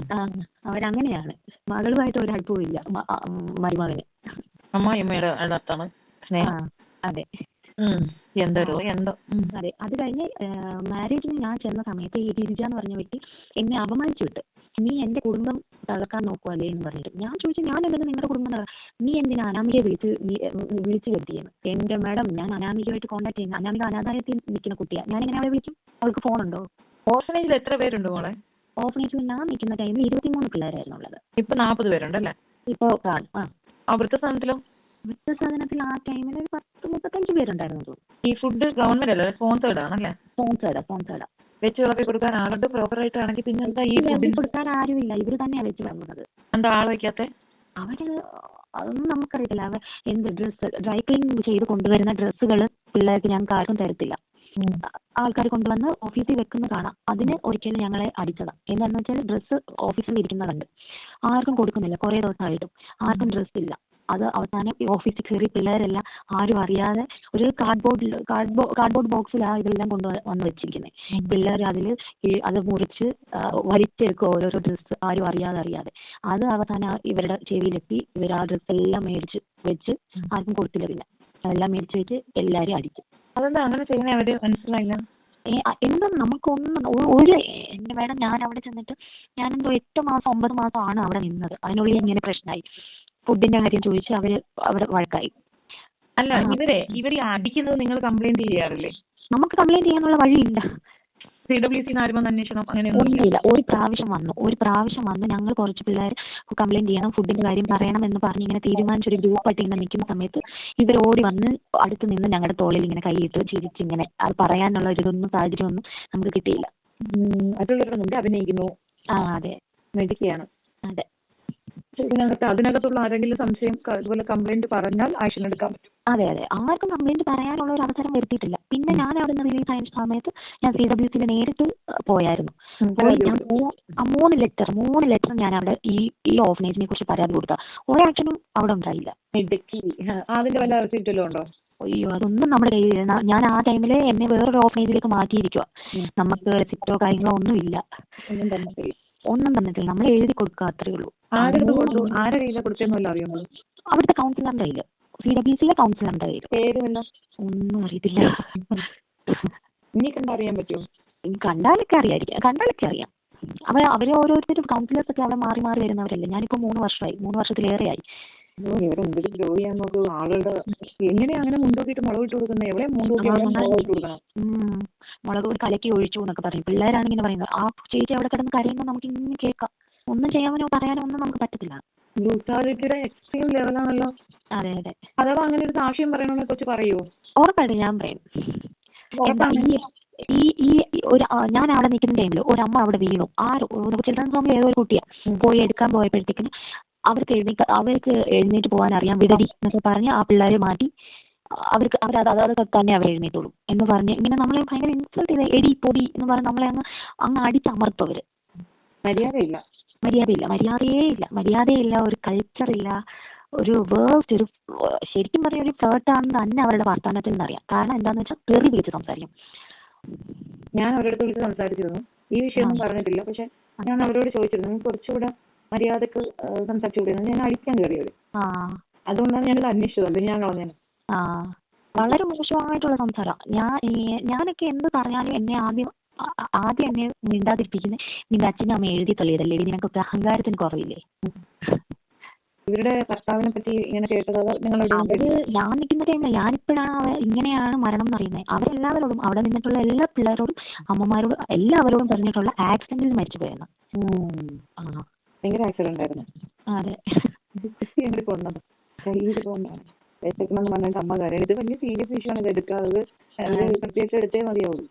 അവരങ്ങനെയാണ്. മകളുമായിട്ട് ഒരു അടുപ്പവും ഇല്ല മരുമകന്. അമ്മായിയമ്മയുടെ അടുത്താണ് സ്നേഹം. അതെ. എന്തോ എന്തോ. അതെ. അത് കഴിഞ്ഞ് മാരേജിന് ഞാൻ ചെന്ന സമയത്ത് ഈ ഗിരിജ എന്ന് പറഞ്ഞ വ്യക്തി എന്നെ അപമാനിച്ചു വിട്ട്. നീ എന്റെ കുടുംബം തകർക്കാൻ നോക്കുവല്ലേ എന്ന് പറഞ്ഞിട്ട്. ഞാൻ ചോദിച്ചു, ഞാൻ എന്തെങ്കിലും നിങ്ങളുടെ കുടുംബം നീ എന്തിനാ അനാമികയെ വിളിച്ചു കെട്ടിയെന്ന്. എന്റെ മാഡം, ഞാൻ അനാമികയായിട്ട് കോൺടാക്ട് ചെയ്യുന്ന, അനാമിക അനാഥാലയത്തിൽ നിൽക്കുന്ന കുട്ടിയാണ്, ഞാൻ എങ്ങനെ അവളെ വിളിക്കും? അവൾക്ക് ഫോണുണ്ടോ? ഓർഫനേജിൽ എത്ര പേരുണ്ട് മോളെ? ഓർഫനേജിൽ ഞാൻ നിൽക്കുന്ന ടൈമിൽ 23 പിള്ളേരായിരുന്നു ഉള്ളത്. ഇപ്പൊ 40 പേരുണ്ടല്ലേ? ഇപ്പൊ കാണും. വൃദ്ധസദനത്തിലോ? വൃദ്ധസദനത്തിൽ ആ ടൈമിൽ 35 പേരുണ്ടായിരുന്നു. ഈ ഫുഡ് ഗവൺമെന്റ് അല്ലേ, സ്പോൺസേർഡ് ആണല്ലേ? സ്പോൺസേർഡ്. വെച്ച് വിളമ്പി കൊടുക്കാൻ ആളുണ്ട് പ്രോപ്പർ ആയിട്ടാണെങ്കിൽ പിന്നെ എന്താ ഈ കൊടുക്കാൻ ആരുമില്ല, ഇവര് തന്നെയാണ് വെച്ച് വിളമ്പുന്നത്. എന്താ ആൾ വയ്ക്കാത്ത? അവര് അതൊന്നും നമുക്കറിയത്തില്ല. അവർ എന്ത് ഡ്രസ്സ് ഡ്രൈ ക്ലീൻ ചെയ്ത് കൊണ്ടുവരുന്ന ഡ്രസ്സുകൾ പിള്ളേർക്ക് ഞങ്ങൾക്ക് ആർക്കും തരത്തില്ല. ആൾക്കാർ കൊണ്ടുവന്ന് ഓഫീസിൽ വെക്കുന്ന കാണാം. അതിന് ഒരിക്കലും ഞങ്ങളെ അടിച്ചതാണ്. എന്താണെന്ന് വെച്ചാൽ ഡ്രസ്സ് ഓഫീസിൽ ഇരിക്കുന്നതുണ്ട്, ആർക്കും കൊടുക്കുന്നില്ല. കുറേ ദിവസമായിട്ടും ആർക്കും ഡ്രസ്സ് ഇല്ല. അത് അവസാനം ഓഫീസിൽ കയറി പിള്ളേരെല്ലാം ആരും അറിയാതെ ഒരു കാർഡ്ബോർഡ് ബോക്സിലാണ് ഇതെല്ലാം കൊണ്ടുവന്ന് വെച്ചിരിക്കുന്നത്. പിള്ളേർ അത് മുറിച്ച് വലിച്ചെടുക്കും ഓരോരോ ഡ്രസ്സ്, ആരും അറിയാതെ. അത് അവസാനം ഇവരുടെ ചെവിയിലെത്തി. ഇവർ ആ ഡ്രസ്സ് എല്ലാം മേടിച്ച് വെച്ച് ആർക്കും കൊടുത്തില്ല. പിന്നെ അതെല്ലാം മേടിച്ച് വെച്ച് എല്ലാവരും അടിക്കും. അതെന്താ അങ്ങനെ ചെയ്യുന്നത്? അവര് മനസ്സിലായില്ല. എന്താ നമുക്കൊന്നും ഒരു എന്റെ മേഡം, ഞാൻ അവിടെ ചെന്നിട്ട് ഞാനെന്തോ 8 മാസം 9 മാസം ആണ് അവിടെ നിന്നത്. അതിനുള്ളിൽ ഇങ്ങനെ പ്രശ്നമായി. ഫുഡിന്റെ കാര്യം ചോദിച്ച് അവിടെ വഴക്കായി. അല്ല, ഇവര് അടിക്കുന്നത് നിങ്ങൾ കംപ്ലൈന്റ് ചെയ്യാറില്ലേ? നമുക്ക് കംപ്ലൈന്റ് ചെയ്യാനുള്ള വഴിയില്ല. CWC അന്വേഷണം അങ്ങനെ ഒന്നുമില്ല. ഒരു പ്രാവശ്യം വന്ന് ഞങ്ങൾ കുറച്ച് പിള്ളേർ കംപ്ലൈന്റ് ചെയ്യണം, ഫുഡിന്റെ കാര്യം പറയണം എന്ന് പറഞ്ഞ് ഇങ്ങനെ തീരുമാനിച്ചൊരു ഗ്രൂപ്പായിട്ട് ഇങ്ങനെ നിൽക്കുന്ന സമയത്ത് ഇവർ ഓടി വന്ന് അടുത്ത് നിന്ന് ഞങ്ങളുടെ തോളിൽ ഇങ്ങനെ കൈയിട്ട് ചിരിച്ചിങ്ങനെ അത് പറയാനുള്ള ഒരു സാഹചര്യമൊന്നും നമുക്ക് കിട്ടിയില്ല. മറ്റുള്ളവരുടെ മുമ്പ് അഭിനയിക്കുന്നു. അതെ, മെഡിക്കുകയാണ്. അതെ. അതിനകത്തുള്ള ആരെങ്കിലും സംശയം അതുപോലെ കംപ്ലൈന്റ് പറഞ്ഞാൽ ആക്ഷൻ എടുക്കാൻ പറ്റും. അതെ, ആർക്കും കംപ്ലൈന്റ് പറയാനുള്ള ഒരു അവസരം വരുത്തിയിട്ടില്ല. പിന്നെ ഞാൻ അവിടെ നിന്ന് റിലീസ് ആയ സമയത്ത് ഞാൻ CWC നേരിട്ട് പോയായിരുന്നു. ഞാൻ 3 ലെറ്റർ ഞാൻ അവിടെ ഈ ഓർഫനേജിനെ കുറിച്ച് പരാതി കൊടുത്ത ഒരു ആക്ഷനും അവിടെ ഉണ്ടായില്ല. അതിന്റെ വല്ല റെസിപ്റ്റല്ലോ ഉണ്ടോ? അയ്യോ, അതൊന്നും നമ്മുടെ കയ്യിൽ. ഞാൻ ആ ടൈമില് എന്നെ വേറൊരു ഓർഫനേജിലേക്ക് മാറ്റിയിരിക്കുക. നമുക്ക് റെസിപ്റ്റോ കാര്യങ്ങളോ ഒന്നും ഇല്ല. ഒന്നും തന്നിട്ടില്ല. നമ്മൾ എഴുതി കൊടുക്കുക, അത്രേ ഉള്ളൂ. അവിടുത്തെ കൗൺസിലറിന്റെ കയ്യില്, CWCയിലെ കൗൺസിലറിന്റെ കയ്യില്. ഒന്നും അറിയത്തില്ല. കണ്ടറിയാൻ പറ്റുമോ? കണ്ടാലൊക്കെ അറിയാം. അവര് ഓരോരുത്തരും കൗൺസിലേഴ്സ് ഒക്കെ അവിടെ മാറി വരുന്നവരല്ലേ. ഞാനിപ്പോ 3 വർഷമായി, 3 വർഷത്തിലേറെയായി. ആളുകളുടെ എങ്ങനെയാ അങ്ങനെ മുൻപോട്ട് മുളകിട്ട് കൊടുക്കുന്നത്? എവിടെ മുളക് കലക്കി ഒഴിച്ചു എന്നൊക്കെ പറയും. പിള്ളേരാണ് ഇങ്ങനെ പറയുന്നത്. ആ ചേച്ചി അവിടെ കിടന്ന് കരയുമ്പോൾ നമുക്ക് ഇങ്ങനെ കേൾക്കാം. ഒന്നും ചെയ്യാനോ പറയാനോ ഒന്നും നമുക്ക് പറ്റത്തില്ല. ബ്രൂട്ടാലിറ്റിയുടെ എക്സ്ട്രീം ലെവലാണല്ലോ. അതെ. അഥവാ അങ്ങനെ ഒരു സാക്ഷ്യം പറയണമെന്ന് കുറിച്ച് പറയുമോ? ഉറപ്പായിട്ടും ഞാൻ പറയും. ഞാൻ അവിടെ നിൽക്കുന്ന ടൈമിൽ ഒരമ്മ അവിടെ വീണു. ചിൽഡ്രൻസ് ഹോമിൽ ഏതോ ഒരു കുട്ടിയാ പോയി എടുക്കാൻ പോയപ്പോഴത്തേക്കിന് അവർക്ക് എഴുന്നേറ്റ് പോകാൻ അറിയാം, വിടടി എന്നൊക്കെ പറഞ്ഞ് ആ പിള്ളേരെ മാറ്റി അതൊക്കെ തന്നെ അവർ എഴുന്നേറ്റുള്ളൂ എന്ന് പറഞ്ഞ് ഇങ്ങനെ നമ്മളെ ഭയങ്കര ഇൻസൾട്ട് ചെയ്ത് എടി പൊടി എന്ന് പറഞ്ഞ് നമ്മളെ അങ്ങ് അടിച്ചമർത്തവര്. മര്യാദയില്ല, ഒരു കൾച്ചറില്ല, ഒരു വേസ്റ്റ്, ഒരു ശരിക്കും പറഞ്ഞ ഒരു ഫ്ലേർട്ടാണെന്ന് തന്നെ അവരുടെ വർത്തമാനത്തിൽ നിന്നറിയാം. കാരണം എന്താണെന്ന് വെച്ചാൽ തെറി വിളിച്ച് സംസാരിക്കും. ഞാൻ അവരോട് വിളിച്ച് സംസാരിച്ചിരുന്നു, ഈ വിഷയമൊന്നും പറഞ്ഞിട്ടില്ല. പക്ഷെ ഞാൻ അവരോട് ചോദിച്ചിരുന്നു, കുറച്ചുകൂടെ മര്യാദക്ക് സംസാരിച്ചുകൂടെ. ഞാൻ അടിക്കാൻ കയറിയത്, അതുകൊണ്ടാണ് ഞാനത് അന്വേഷിച്ചത്. ഞാൻ കളഞ്ഞത്. വളരെ മോശമായിട്ടുള്ള സംസാരം. ഞാനൊക്കെ എന്ത് പറഞ്ഞാലും ആദ്യം എന്നെ മിണ്ടാതിരിപ്പിക്കുന്നത് നിന്റെ അച്ഛനും അമ്മ എഴുതി തള്ളിയതല്ലേ, നിനക്കൊക്കെ അഹങ്കാരത്തിന് കുറവില്ലേ. ഇവരുടെ ഭർത്താവിനെ പറ്റി ഇങ്ങനെ കേട്ടത് ഞാൻ നിൽക്കുന്ന ടൈമിൽ ഞാനിപ്പോഴാണ് ഇങ്ങനെയാണ് മരണം എന്നറിയുന്നത്. അവരെല്ലാവരോടും അവിടെ നിന്നിട്ടുള്ള എല്ലാ പിള്ളേരോടും അമ്മമാരോടും എല്ലാവരോടും പറഞ്ഞിട്ടുള്ള ആക്സിഡന്റിൽ മരിച്ചു പോയെന്ന്. ഭയങ്കര ആക്സിഡന്റ് ആയിരുന്നു. അതെ. അമ്മ കാര്യം ഇത് വലിയ സീരിയസ് ഇഷ്യൂ ആണ്. ഇത് എടുക്കാതെ പ്രത്യേകിച്ച് എടുത്തേ മതിയാവും.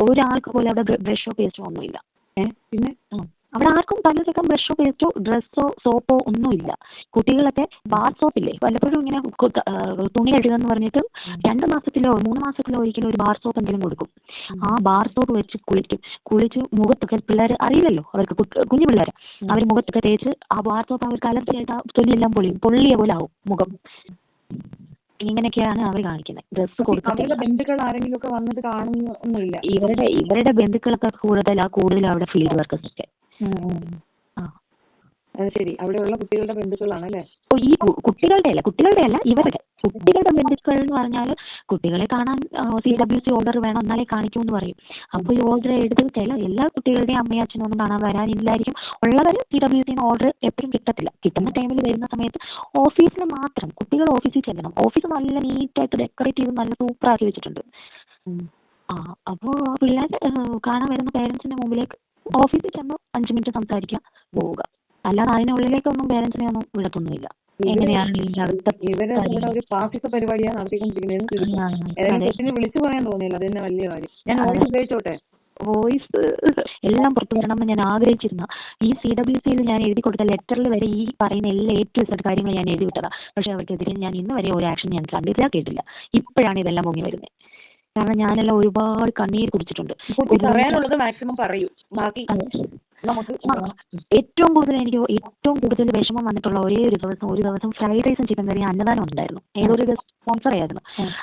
ഒരാൾക്ക് പോലും അവിടെ ബ്രഷോ പേസ്റ്റോ ഒന്നുമില്ല. പിന്നെ അവിടെ ആർക്കും പലർക്കും ബ്രഷോ പേസ്റ്റോ ഡ്രസ്സോ സോപ്പോ ഒന്നുമില്ല. കുട്ടികളൊക്കെ ബാർ സോപ്പില്ലേ, വല്ലപ്പോഴും ഇങ്ങനെ തുണി കഴുകുകയെന്ന് പറഞ്ഞിട്ട് 2 മാസത്തിലോ 3 മാസത്തിലോ ഒരിക്കലും ഒരു ബാർ സോപ്പ് എന്തെങ്കിലും കൊടുക്കും. ആ ബാർ സോപ്പ് വെച്ച് കുളിച്ച് മുഖത്തൊക്കെ, പിള്ളേർ അറിയില്ലല്ലോ, അവർക്ക് കുഞ്ഞു പിള്ളേർ, അവർ മുഖത്തൊക്കെ തേച്ച് ആ ബാർ സോപ്പ് അവർക്ക് അലർജി ആയിട്ട് തൊലിയെല്ലാം പൊള്ളിയ പോലെ ആവും മുഖം. ഇങ്ങനെയൊക്കെയാണ് അവർ കാണിക്കുന്നത്. ഡ്രസ്സ് കൊടുത്തിട്ട് ബന്ധുക്കൾ ആരെങ്കിലും ഒക്കെ വന്നിട്ട് കാണുന്നൊന്നുമില്ല. ഇവരുടെ ബന്ധുക്കളൊക്കെ കൂടുതൽ അവിടെ ഫീൽഡ് വർക്കേഴ്സ് ഒക്കെ. ശരി, അവിടെയുള്ള കുട്ടികളുടെ ബന്ധുക്കളാണല്ലേ? ഈ കുട്ടികളുടെ അല്ല ഇവരുടെ കുട്ടികളുടെ ബന്ധുക്കൾ എന്ന് പറഞ്ഞാൽ കുട്ടികളെ കാണാൻ CWC ഓർഡർ വേണം എന്നാലേ കാണിക്കൂ എന്ന് പറയും. അപ്പോൾ ഈ ഓർഡർ എടുത്ത് എല്ലാ കുട്ടികളുടെയും അമ്മയും അച്ഛനും ഒന്നും കാണാൻ വരാനില്ലായിരിക്കും. ഉള്ളവർ CWC ഓർഡർ എപ്പോഴും കിട്ടത്തില്ല. കിട്ടുന്ന ടൈമിൽ വരുന്ന സമയത്ത് ഓഫീസിൽ മാത്രം കുട്ടികൾ ഓഫീസിൽ ചെല്ലണം. ഓഫീസ് നല്ല നീറ്റായിട്ട് ഡെക്കറേറ്റ് ചെയ്ത് നല്ല സൂപ്പറാക്കി വെച്ചിട്ടുണ്ട്. അപ്പോൾ പിള്ളേർ കാണാൻ വരുന്ന പേരൻസിന്റെ മുമ്പിലേക്ക് ഓഫീസിൽ ചെന്ന് 5 മിനിറ്റ് സംസാരിക്കുക, പോവുക. അല്ലാതെ അതിനുള്ളിലേക്കൊന്നും പേരൻസിനെ ഒന്നും വിടത്തൊന്നുമില്ല. എങ്ങനെയാണ് ഒരു പാസിക പരിപാടിയാണ് നടത്തിക്കൊണ്ടിരിക്കുന്നത്. വിളിച്ചു പറയാൻ തോന്നിയില്ല, അത് തന്നെ വലിയ കാര്യം. ഞാൻ ഉപയോഗിച്ചോട്ടെ വോയിസ് എല്ലാം പുറത്തു വരണമെന്ന് ഞാൻ ആഗ്രഹിച്ചിരുന്ന ഈ CWCയിൽ ഞാൻ എഴുതി കൊടുത്ത ലെറ്ററിൽ വരെ ഈ പറയുന്ന എല്ലാ A-Z കാര്യങ്ങൾ ഞാൻ എഴുതി വിട്ടതാണ്. പക്ഷെ അവർക്കെതിരെ ഞാൻ ഇന്ന് വരെ ഒരു ആക്ഷൻ ഞാൻ കണ്ടില്ല, കേട്ടില്ല. ഇപ്പോഴാണ് ഇതെല്ലാം പൊങ്ങി വരുന്നത്. കാരണം ഞാനെല്ലാം ഒരുപാട് കണ്ണീര് കുടിച്ചിട്ടുണ്ട്. പറയാനുള്ളത് മാക്സിമം പറയൂ. ബാക്കി ഏറ്റവും കൂടുതൽ വിഷമം വന്നിട്ടുള്ള ഒരു ദിവസം ഫ്രൈഡ് റൈസും ചിക്കൻ കറിയും അന്നദാനം ഉണ്ടായിരുന്നു. ഏതൊരു സ്പോൺസർ ആയിരുന്നു.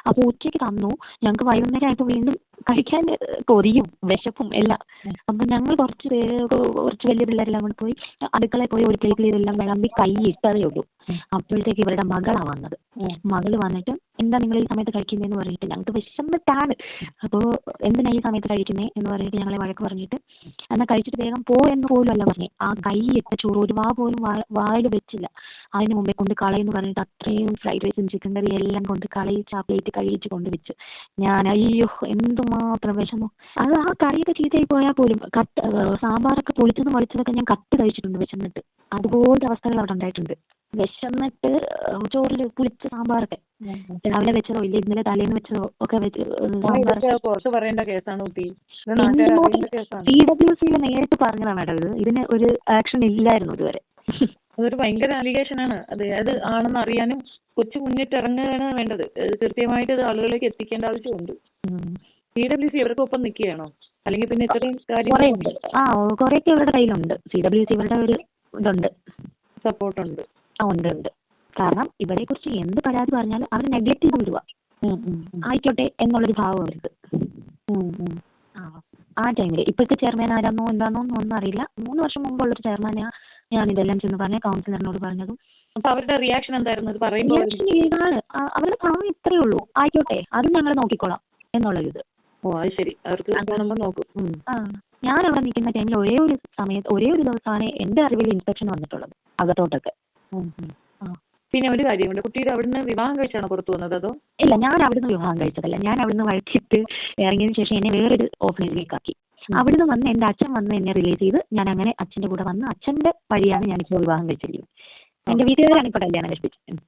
അപ്പോൾ ഉച്ചയ്ക്ക് തന്നു. ഞങ്ങൾക്ക് വൈകുന്നേരം ആയപ്പോൾ വീണ്ടും കഴിക്കാൻ കൊതിയും വിശപ്പും എല്ലാം. അപ്പം ഞങ്ങൾ കുറച്ച് വലിയ പിള്ളേരെല്ലാം കൂടെ പോയി അടുക്കളയിൽ പോയി ഒരു പ്ലേറ്റിൽ ഇതെല്ലാം വിളമ്പി കൈ ഇട്ടതേ ഉള്ളൂ. അപ്പോഴത്തേക്ക് ഇവരുടെ മകളാണ് വന്നത്. മകള് വന്നിട്ട് എന്താ നിങ്ങൾ ഈ സമയത്ത് കഴിക്കുന്നതെന്ന് പറഞ്ഞിട്ട് ഞങ്ങൾക്ക് വിശന്നിട്ടാണ്. അപ്പോൾ എന്തിനാ ഈ സമയത്ത് കഴിക്കുന്നേ എന്ന് പറഞ്ഞിട്ട് ഞങ്ങളെ വഴക്ക് പറഞ്ഞിട്ട് എന്നാൽ കഴിച്ചിട്ട് വേഗം പോ എന്ന് പോലും അല്ല പറഞ്ഞേ. ആ കൈ ഇട്ട ചോറ് ഒരു പോലും വായിൽ വെച്ചില്ല. അതിന് മുമ്പേ കൊണ്ട് കളയെന്ന് പറഞ്ഞിട്ട് അത്രയും ഫ്രൈഡ് റൈസും ചിക്കൻ കറി എല്ലാം കൊണ്ട് കളയിച്ച് ആ പ്ലേറ്റ് കഴിച്ച് കൊണ്ടുവച്ച് ഞാൻ അയ്യോ എന്തുമാത്രം വിഷമോ. അത് ആ കറിയൊക്കെ ചീത്തയായി പോയാൽ പോലും സാമ്പാറൊക്കെ പൊളിച്ചതും വളിച്ചതൊക്കെ ഞാൻ കട്ട് കഴിച്ചിട്ടുണ്ട് വിശന്നിട്ട്. അതുപോലത്തെ അവസ്ഥകൾ അവിടെ ഉണ്ടായിട്ടുണ്ട്. വിശന്നിട്ട് ചോറിൽ പുളിച്ച സാമ്പാറൊക്കെ രാവിലെ വെച്ചതോ ഇല്ല ഇന്നലെ തലേന്ന് വെച്ചതോ ഒക്കെ CWCയിൽ നേരിട്ട് പറഞ്ഞതാണ് മേഡം. ഇതിന് ഒരു ആക്ഷൻ ഇല്ലായിരുന്നു ഇതുവരെ. അതൊരു ഭയങ്കര അലിഗേഷനാണ്. അത് ആണെന്ന് അറിയാനും കൊച്ചു മുന്നിട്ടിറങ്ങുകയാണ് വേണ്ടത്. കൃത്യമായിട്ട് ഇത് ആളുകളിലേക്ക് എത്തിക്കേണ്ട ആവശ്യമുണ്ട്. CWC ഇവർക്കൊപ്പം നിൽക്കുകയാണോ അല്ലെങ്കിൽ പിന്നെ ഇത്രയും കാര്യങ്ങളുണ്ട്? കുറേയൊക്കെ ഇവരുടെ കയ്യിലുണ്ട്. CWC ഇവരുടെ ഒരു ഇതുണ്ട്, സപ്പോർട്ടുണ്ട്. ഉണ്ട്. കാരണം ഇവരെ കുറിച്ച് എന്ത് പരാതി പറഞ്ഞാലും അവർ നെഗ്ലക്ട് ചെയ്ത് വിടുക. ആയിക്കോട്ടെ എന്നുള്ളൊരു ഭാവം അവർക്ക്. ആ ടൈമില് ഇപ്പോഴത്തെ ചെയർമാൻ ആരാന്നോ എന്താണോ ഒന്നും അറിയില്ല. 3 വർഷം മുമ്പുള്ളൊരു ചെയർമാനാ ഞാൻ ഇതെല്ലാം ചെന്ന് പറഞ്ഞ കൗൺസിലറിനോട് പറഞ്ഞതും. അപ്പൊ അവരുടെ റിയാക്ഷൻ എന്തായിരുന്നു? റിയാക്ഷൻ ഇതാണ്, അവരുടെ ഭാവം ഇത്രയേ ഉള്ളൂ, ആയിക്കോട്ടെ അത് ഞങ്ങൾ നോക്കിക്കോളാം എന്നുള്ളൊരിത്. ശരി, അവർക്ക് നോക്കും. ഞാൻ അവിടെ നിൽക്കുന്ന ടൈമിൽ ഒരേ ഒരു ദിവസമാണ് എന്റെ അറിവിൽ ഇൻസ്പെക്ഷൻ വന്നിട്ടുള്ളത് അകത്തോട്ടൊക്കെ. പിന്നെ ഒരു കാര്യമുണ്ട്, കുട്ടിയുടെ അവിടുന്ന് വിവാഹം കഴിച്ചാണോ പുറത്തു വന്നത് അതോ? ഇല്ല, ഞാൻ അവിടുന്ന് വിവാഹം കഴിച്ചതല്ല. ഞാൻ അവിടുന്ന് വഴിച്ചിട്ട് ഇറങ്ങിയതിന് ശേഷം എന്നെ വേറൊരു ഓഫനേജിലേക്ക് ആക്കി. അവിടുന്ന് വന്ന് എന്റെ അച്ഛൻ വന്ന് എന്നെ റിലീസ് ചെയ്ത് ഞാൻ അങ്ങനെ അച്ഛന്റെ കൂടെ വന്ന് അച്ഛന്റെ വഴിയാണ് ഞാനിപ്പോൾ വിവാഹം കഴിച്ചിരിക്കുന്നത്. എന്റെ വീട്ടുകാരാണ് ഇപ്പൊ കല്യാണം കഴിപ്പിച്ചത്.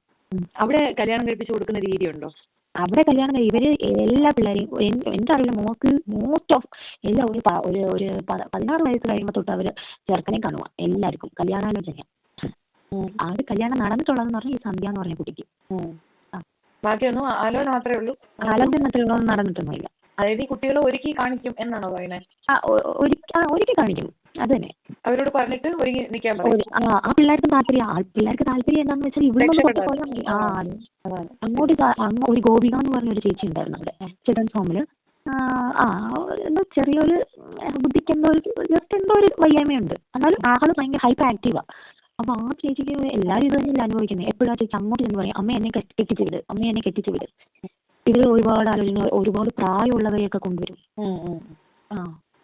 അവിടെ കല്യാണം കഴിപ്പിച്ചു കൊടുക്കുന്ന രീതിയുണ്ടോ? അവിടെ കല്യാണം ഇവര് എല്ലാ പിള്ളേരെയും എന്റെ അറിവില്ല മോസ്റ്റ് ഓഫ് എല്ലാം ഒരു 16 വയസ്സ് കഴിയുമ്പോൾ തൊട്ട് അവര് ചെറുക്കനെ കാണുക. എല്ലാവർക്കും കല്യാണാലോചന. ആദ്യ കല്യാണം നടന്നിട്ടുള്ളതെന്ന് പറഞ്ഞാൽ ഈ സന്ധ്യ എന്ന് പറഞ്ഞ കുട്ടിക്ക്. ബാക്കിയൊന്നും ആലോചന മാത്രമേ ഉള്ളൂ. ആലോചന മാത്രമേ നടന്നിട്ടൊന്നുമില്ല. അതായത് ഈ കുട്ടികളെ ഒരുക്കി കാണിക്കും എന്നാണോ പറയുന്നത്? ഒരുക്കി കാണിക്കും, അത് തന്നെ. അവരോട് പറഞ്ഞിട്ട് ഒരുങ്ങി നിൽക്കാൻ പറയും. ആ പിള്ളേർക്ക് താല്പര്യം എന്താണെന്ന് വെച്ചാൽ ഇവിടെ അങ്ങോട്ട് ഒരു ഗോപിക എന്ന് പറഞ്ഞൊരു ചേച്ചി ഉണ്ടായിരുന്നു അവിടെ ചിൽഡ്രൻസ് ഹോമില്. എന്തോ ചെറിയൊരു ബുദ്ധിക്ക് എന്തോ ഒരു വയ്യായ്മയുണ്ട്. എന്നാലും ആള് ഭയങ്കര ഹൈപ്പർ ആക്റ്റീവാ. അപ്പൊ ആ ചേച്ചിക്ക് എല്ലാവരും ഇത് തന്നെയല്ല അനുഭവിക്കുന്നത്. എപ്പോഴും ആ ചേച്ചി അങ്ങോട്ട് ചെന്ന് പറയും, അമ്മ എന്നെ കെട്ടിച്ചു വിട്. ഇതിൽ ഒരുപാട് ആലോചന, ഒരുപാട് പ്രായമുള്ളവരെയൊക്കെ കൊണ്ടുവരും.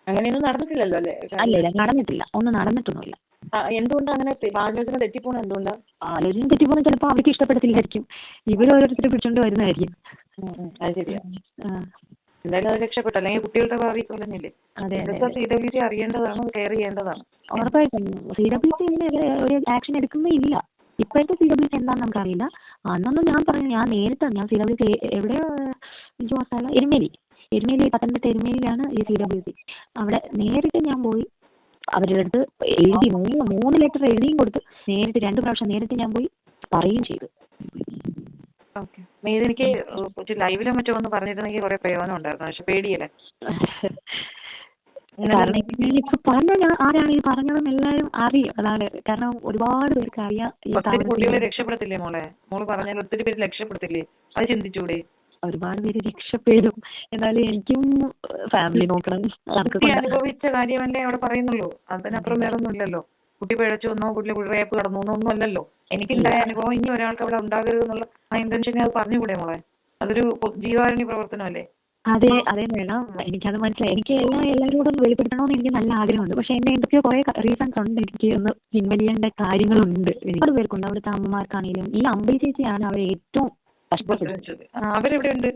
അങ്ങനെയൊന്നും നടന്നിട്ടില്ലല്ലോ അല്ലേ? അല്ല, നടന്നിട്ടില്ല, ഒന്നും നടന്നിട്ടൊന്നുമില്ല. എന്തുകൊണ്ടാണ് അങ്ങനെ ആലോചന തെറ്റിപ്പോണത്? എന്തുകൊണ്ടാണ് ആലോചന തെറ്റിപ്പോണെന്ന്? ചിലപ്പോൾ അവർക്ക് ഇഷ്ടപ്പെടത്തില്ലായിരിക്കും, ഇവരോരോരുത്തരെ പിടിച്ചോണ്ട് വരുന്നതായിരിക്കും. അത് ശരിയാ. എന്തായാലും അത് രക്ഷപ്പെട്ടു, അല്ലെങ്കിൽ കുട്ടികളുടെ ഭാവി കൊല്ലുന്നില്ലേ? CWC അറിയേണ്ടതാണ്, കെയർ ചെയ്യേണ്ടതാണ്. ഉറപ്പായിട്ടും CWC ഒരു ആക്ഷൻ എടുക്കുന്നേ ഇല്ല. ഇപ്പോഴത്തെ CWC എന്താണെന്ന് നമുക്കറിയില്ല. അന്നൊന്നും ഞാൻ പറഞ്ഞു, ഞാൻ CWC എവിടെയോ എരുമേലി പത്തനംതിട്ട എരുമേലിയിലാണ് ഈ CWC. അവിടെ നേരിട്ട് ഞാൻ പോയി അവരുടെ അടുത്ത് എഴുതി 3 ലെറ്റർ എഴുതിയും കൊടുത്ത് നേരിട്ട് 2 പ്രാവശ്യം നേരിട്ട് ഞാൻ പോയി പറയുകയും ചെയ്തു. എനിക്ക് ലൈവിലോ മറ്റോ ഒന്ന് പറഞ്ഞിരുന്നെങ്കിൽ കുറെ പ്രയോജനം ഉണ്ടായിരുന്നു. പക്ഷെ പേടിയല്ലേ? കാരണം ഇപ്പൊ പറഞ്ഞ ആരാണ് ഈ പറഞ്ഞതെന്ന് എല്ലാവരും അറിയും. അതാണ് കാരണം ഒരുപാട് പേർക്ക് അറിയാം. കുട്ടികളെ രക്ഷപ്പെടത്തില്ലേ മോള് പറഞ്ഞാൽ ഒത്തിരി പേര് രക്ഷപ്പെടത്തില്ലേ? അത് ചിന്തിച്ചൂടെ? ഒരുപാട് പേര് രക്ഷപ്പെടും, എന്നാലും എനിക്കും ഫാമിലി നോക്കണം. അനുഭവിച്ച കാര്യമല്ലേ അവിടെ പറയുന്നുള്ളൂ, അതിനപ്പുറം വേറൊന്നുമില്ലല്ലോ. കുട്ടി പിഴച്ചു വന്നോ കുട്ടി റേപ്പ് കടന്നു ഒന്നും അല്ലല്ലോ. എനിക്കുണ്ടായ അനുഭവം ഇനി ഒരാൾക്ക് അവിടെ ഉണ്ടാകരുത് എന്നുള്ള ആ ഇന്റൻഷനെ അത് പറഞ്ഞുകൂടെ മോളെ? അതൊരു ജീവാരണി പ്രവർത്തനമല്ലേ? അതെ അതെ മേഡം, എനിക്കത് മനസ്സിലായി. എനിക്ക് എല്ലാവരോടും വെളിപ്പെടുത്തണമെന്ന് എനിക്ക് നല്ല ആഗ്രഹമുണ്ട്. പക്ഷെ എന്റെ എന്തൊക്കെയോ കുറെ റീസൺസ് ഉണ്ട് എനിക്ക് ഒന്ന് പിൻവലിയേണ്ട കാര്യങ്ങളുണ്ട്. ഒരുപാട് പേർക്കുണ്ട്, അവിടുത്തെ അമ്മമാർക്കാണെങ്കിലും. ഈ അമ്പലി ചേച്ചിയാണ് അവരെ ഏറ്റവും കഷ്ടപ്പെട്ടത്. അവരെവിടെയുണ്ട്?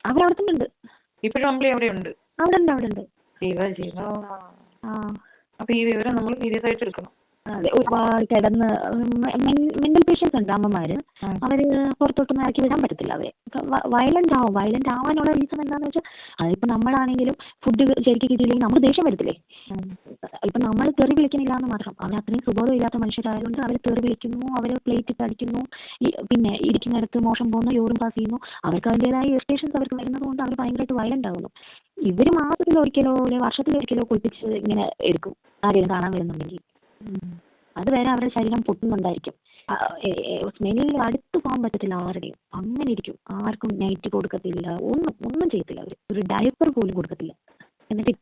അവരവിടെ തന്നെ ഉണ്ട് ഇപ്പോഴും. അമ്പലി എവിടെയുണ്ട്? അവിടെ ഉണ്ട് അവിടെ ഉണ്ട്. അപ്പൊ ഈ വിവരം നമ്മൾ സീരിയസ് ആയിട്ട് എടുക്കണം. അതെ, ഒരുപാട് കിടന്ന് മെന്റൽ പേഷ്യൻസ് ഉണ്ട് അമ്മമാര്. അവര് പുറത്തോട്ടൊന്നും ഇറക്കി വിടാൻ പറ്റത്തില്ല. അവരെ വയലന്റ് ആവാനുള്ള റീസൺ എന്താന്ന് വെച്ചാൽ, അതിപ്പോ നമ്മളാണെങ്കിലും ഫുഡ് ശരിക്കും കിട്ടിയില്ലെങ്കിൽ നമുക്ക് ദേഷ്യം വരത്തില്ലേ? ഇപ്പൊ നമ്മൾ തെറി വിളിക്കുന്നില്ല എന്ന് മാത്രം, അവർ അത്രയും സുബോധം ഇല്ലാത്ത മനുഷ്യരായതുകൊണ്ട് അവർ തെറി വിളിക്കുന്നു, അവർ പ്ലേറ്റ് ഇട്ട് അടിക്കുന്നു, പിന്നെ ഇരിക്കുന്നിടത്ത് മോശം പോകുന്നു, യൂറിൻ പാസ് ചെയ്യുന്നു. അവർക്ക് അതിൻ്റെതായ ഇറിറ്റേഷൻസ് അവർക്ക് വരുന്നത് കൊണ്ട് അവർ ഭയങ്കരമായിട്ട് വയലന്റ് ആവുന്നു. ഇവര് മാസത്തിലൊരിക്കലോ അല്ലെങ്കിൽ വർഷത്തിലൊരിക്കലോ കുളിപ്പിച്ച് ഇങ്ങനെ എടുക്കും ആരെങ്കിലും കാണാൻ വരുന്നുണ്ടെങ്കിൽ. അതുവരെ അവരുടെ ശരീരം പൊട്ടുന്നുണ്ടായിരിക്കും. സ്മെല്ലിൽ അടുത്ത് പോകാൻ പറ്റത്തില്ല ആരുടെയും. അങ്ങനെ ഇരിക്കും. ആർക്കും നൈറ്റ് കൊടുക്കത്തില്ല, ഒന്നും ചെയ്യത്തില്ല. അവർ ഒരു ഡയപ്പർ പോലും കൊടുക്കത്തില്ല. എന്നിട്ട്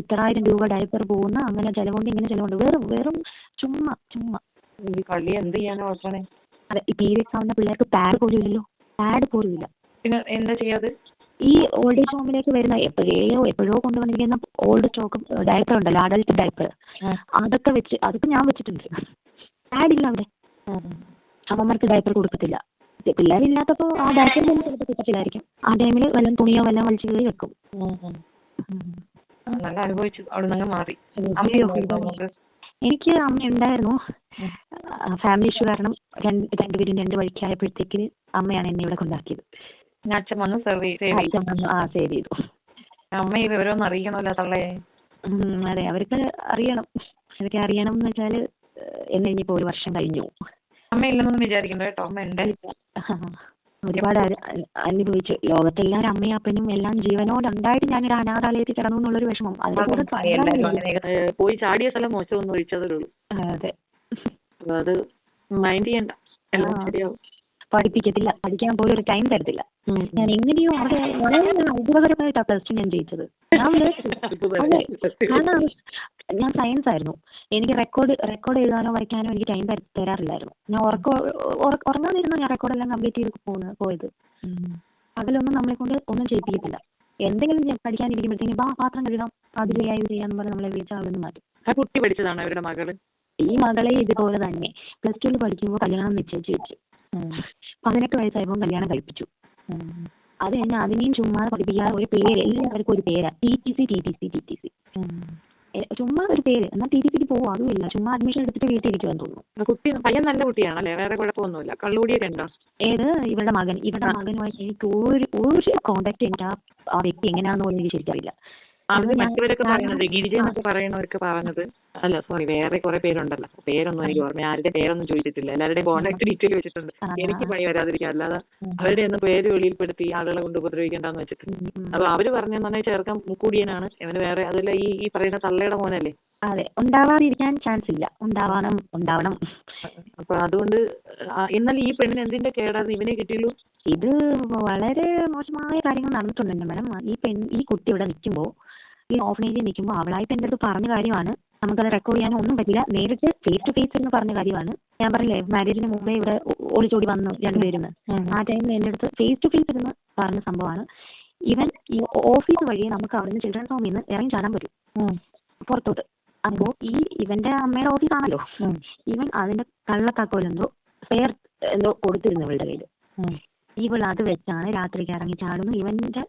ഇത്രായിരം രൂപ ഡയപ്പർ പോകുന്ന, അങ്ങനെ ചിലവുണ്ട് ഇങ്ങനെ ചിലവുണ്ട്. വെറും ചുമ്മാ. അതെ, ഈ പീരിയഡ്സ് ആവുന്ന പിള്ളേർക്ക് പാഡ് പോലും ഇല്ല. പിന്നെ എന്താ ചെയ്യാതെ? ഈ ഓൾഡ് ഏജ് ഹോമിലേക്ക് വരുന്ന എപ്പോഴോ കൊണ്ടുവന്നിരിക്കുന്ന ഓൾഡ് സ്റ്റോക്ക് ഡയപ്പർ ഉണ്ടല്ലോ, അഡൽട്ട് ഡയപ്പർ, അതൊക്കെ ഞാൻ വെച്ചിട്ടുണ്ട്. പാഡില്ല അവിടെ. അമ്മമാർക്ക് ഡയപ്പർ കൊടുക്കത്തില്ല. പിള്ളേരില്ലാത്തപ്പോ ആ ഡയപ്പർ ചിലപ്പോൾ കിട്ടത്തില്ലായിരിക്കും. ആ ടൈമിൽ വല്ല തുണിയോ വല്ലതും വലിച്ചു കയറി വെക്കും. എനിക്ക് അമ്മ ഉണ്ടായിരുന്നു. ഫാമിലി ഇഷ്യൂ കാരണം രണ്ടുപേരും രണ്ട് വഴിക്കായപ്പോഴത്തേക്ക് അമ്മയാണ് എന്നെ ഇവിടെ കൊണ്ടാക്കിയത്. അച്ഛൻ വന്ന് സേവ് ചെയ്തു. അമ്മ ഈ വിവരം അറിയിക്കണമല്ലോ തള്ളേ. അതെ, അവർക്ക് അറിയണം. അതൊക്കെ അറിയണം എന്ന് വെച്ചാല് എന്നെ ഇനിയിപ്പോ 1 വർഷം കഴിഞ്ഞു. അമ്മ ഇല്ലെന്നൊന്നും വിചാരിക്കണ്ട കേട്ടോ. അമ്മ ഉണ്ട്. ഒരുപാട് അനുഭവിച്ചു. ലോകത്തെല്ലാവരും അമ്മയും അപ്പനും എല്ലാം ജീവനോടുണ്ടായിട്ട് ഞാനൊരു അനാഥാലയത്തിൽ കിടന്നു എന്നുള്ളൊരു വിഷമം. പോയി ചാടിയ സ്ഥലം മോശമൊന്നും ഒഴിച്ചതേ. അതെ, അത് മൈൻഡ് ചെയ്യണ്ട, എല്ലാം ശരിയാവും. പഠിപ്പിക്കത്തില്ല, പഠിക്കാൻ പോലും ഒരു ടൈം തരത്തില്ല. ഞാൻ എങ്ങനെയോ അവിടെ വളരെ അത്ഭുതകരമായിട്ടാണ് പ്ലസ് 2 ഞാൻ ജയിച്ചത്. കാരണം ഞാൻ സയൻസ് ആയിരുന്നു. എനിക്ക് റെക്കോർഡ് എഴുതാനോ വരയ്ക്കാനോ എനിക്ക് ടൈം തരാറില്ലായിരുന്നു. ഞാൻ ഉറങ്ങാതിരുന്ന ഞാൻ റെക്കോർഡെല്ലാം കംപ്ലീറ്റ് ചെയ്ത് പോയത്. അതിലൊന്നും നമ്മളെ കൊണ്ട് ഒന്നും ചെയ്യിപ്പിക്കത്തില്ല. എന്തെങ്കിലും പഠിക്കാനിരിക്കുമ്പോഴത്തേക്കും പാത്രം കഴുകാം, അതിൽ ചെയ്യാന്ന് പറഞ്ഞ് നമ്മളെ വിളിച്ചാൽ അതൊന്നും മാറ്റും. കുട്ടി പഠിച്ചതാണ് അവരുടെ മകള്. ഈ മകളെ ഇതുപോലെ തന്നെ പ്ലസ് 2 പഠിക്കുമ്പോൾ കല്യാണം നിശ്ചയിച്ച് വെച്ചു. 18 വയസ്സായപ്പോൾ കല്യാണം കഴിപ്പിച്ചു. അത് തന്നെ അതിനെയും ചുമ്മാ പഠിപ്പിക്കാതെ ഒരു പേര്, എല്ലാവർക്കും ഒരു പേരാ, TTC. ചുമ്മാ ഒരു പേര്. എന്നാൽ TTCക്ക് പോകും, അതുമില്ല. ചുമ്മാ അഡ്മിഷൻ എടുത്തിട്ട് വീട്ടിലിരിക്കുവാന്ന് തോന്നുന്നു. കുട്ടി പയ്യൻ നല്ല കുട്ടിയാണല്ലേ? വേറെ കുഴപ്പമൊന്നുമില്ല? കള്ളുകൂടിയൊക്കെ ഉണ്ടോ? ഇവരുടെ മകനുമായിട്ട് എനിക്ക് ഒരു കോണ്ടാക്ട് എനിക്ക് ആ വ്യക്തി എങ്ങനെയാണെന്ന് പോലും എനിക്ക് ശരിക്കറിയില്ല. മറ്റവരൊക്കെ പറയുന്നത്, ഗിരിജയെന്നൊക്കെ പറയുന്നവർക്ക് പറഞ്ഞത്, അല്ല സോറി, വേറെ കുറെ പേരുണ്ടല്ലോ, പേരൊന്നും എനിക്ക് ഓർമ്മ, ആരുടെ പേരൊന്നും ചോദിച്ചിട്ടില്ല. എല്ലാവരുടെയും കോൺടാക്ട് ഡീറ്റെയിൽ വെച്ചിട്ടുണ്ട്. എനിക്ക് പണി വരാതിരിക്കുക, അല്ലാതെ അവരുടെ ഒന്നും പേര് വെളിയിൽപ്പെടുത്തി ആളുകളെ കൊണ്ട് ഉപദ്രവിക്കേണ്ടെന്ന് വെച്ചിട്ടുണ്ട്. അപ്പൊ അവര് പറഞ്ഞെന്ന് പറഞ്ഞാൽ ചേർക്കാൻ മുക്കൂടിയനാണ് ഇവന്. വേറെ അതല്ല, ഈ പറയുന്ന തള്ളയുടെ മോനല്ലേ? അതെ, ഉണ്ടാവാതിരിക്കാൻ ചാൻസ് ഇല്ല, ഉണ്ടാവണം. അപ്പൊ അതുകൊണ്ട് എന്നാൽ ഈ പെണ്ണിന് എന്തിന്റെ കേടാണ് ഇവനെ കിട്ടിയുള്ളൂ? ഇത് വളരെ മോശമായ കാര്യങ്ങൾ നടന്നിട്ടുണ്ടെങ്കിൽ മാഡം. ഈ കുട്ടി ഇവിടെ നിൽക്കുമ്പോൾ, ഈ ഓഫനേജിൽ നിൽക്കുമ്പോൾ അവളായിട്ട് എൻ്റെ അടുത്ത് പറഞ്ഞ കാര്യമാണ്. നമുക്കത് റെക്കോർഡ് ചെയ്യാനോ ഒന്നും പറ്റില്ല. നേരിട്ട് ഫേസ് ടു ഫേസ് എന്ന് പറഞ്ഞ കാര്യമാണ്. ഞാൻ പറഞ്ഞില്ലേ, മാരേജിന് മുമ്പേ ഇവിടെ ഓടിച്ചോടി വന്നു രണ്ടുപേരും. ആ ടൈമിൽ എൻ്റെ അടുത്ത് ഫേസ് ടു ഫേസ് എന്ന് പറഞ്ഞ സംഭവമാണ്. ഇവൻ ഈ ഓഫീസ് വഴി നമുക്ക് അവിടെ നിന്ന് ചിൽഡ്രൻസ് ഹോമിൽ നിന്ന് ഇറങ്ങി ചാടാൻ പറ്റും പുറത്തോട്ട്. അപ്പോൾ ഇവന്റെ അമ്മയുടെ ഓഫീസാണല്ലോ, ഇവൻ അതിന്റെ കള്ളത്താക്കോലെന്തോ സ്പെയർ എന്തോ കൊടുത്തിരുന്നു ഇവളുടെ കയ്യിൽ. ഇവൾ അത് വെച്ചാണ് രാത്രിക്ക് ഇറങ്ങി ചാടുന്നു. ഇവന്റെ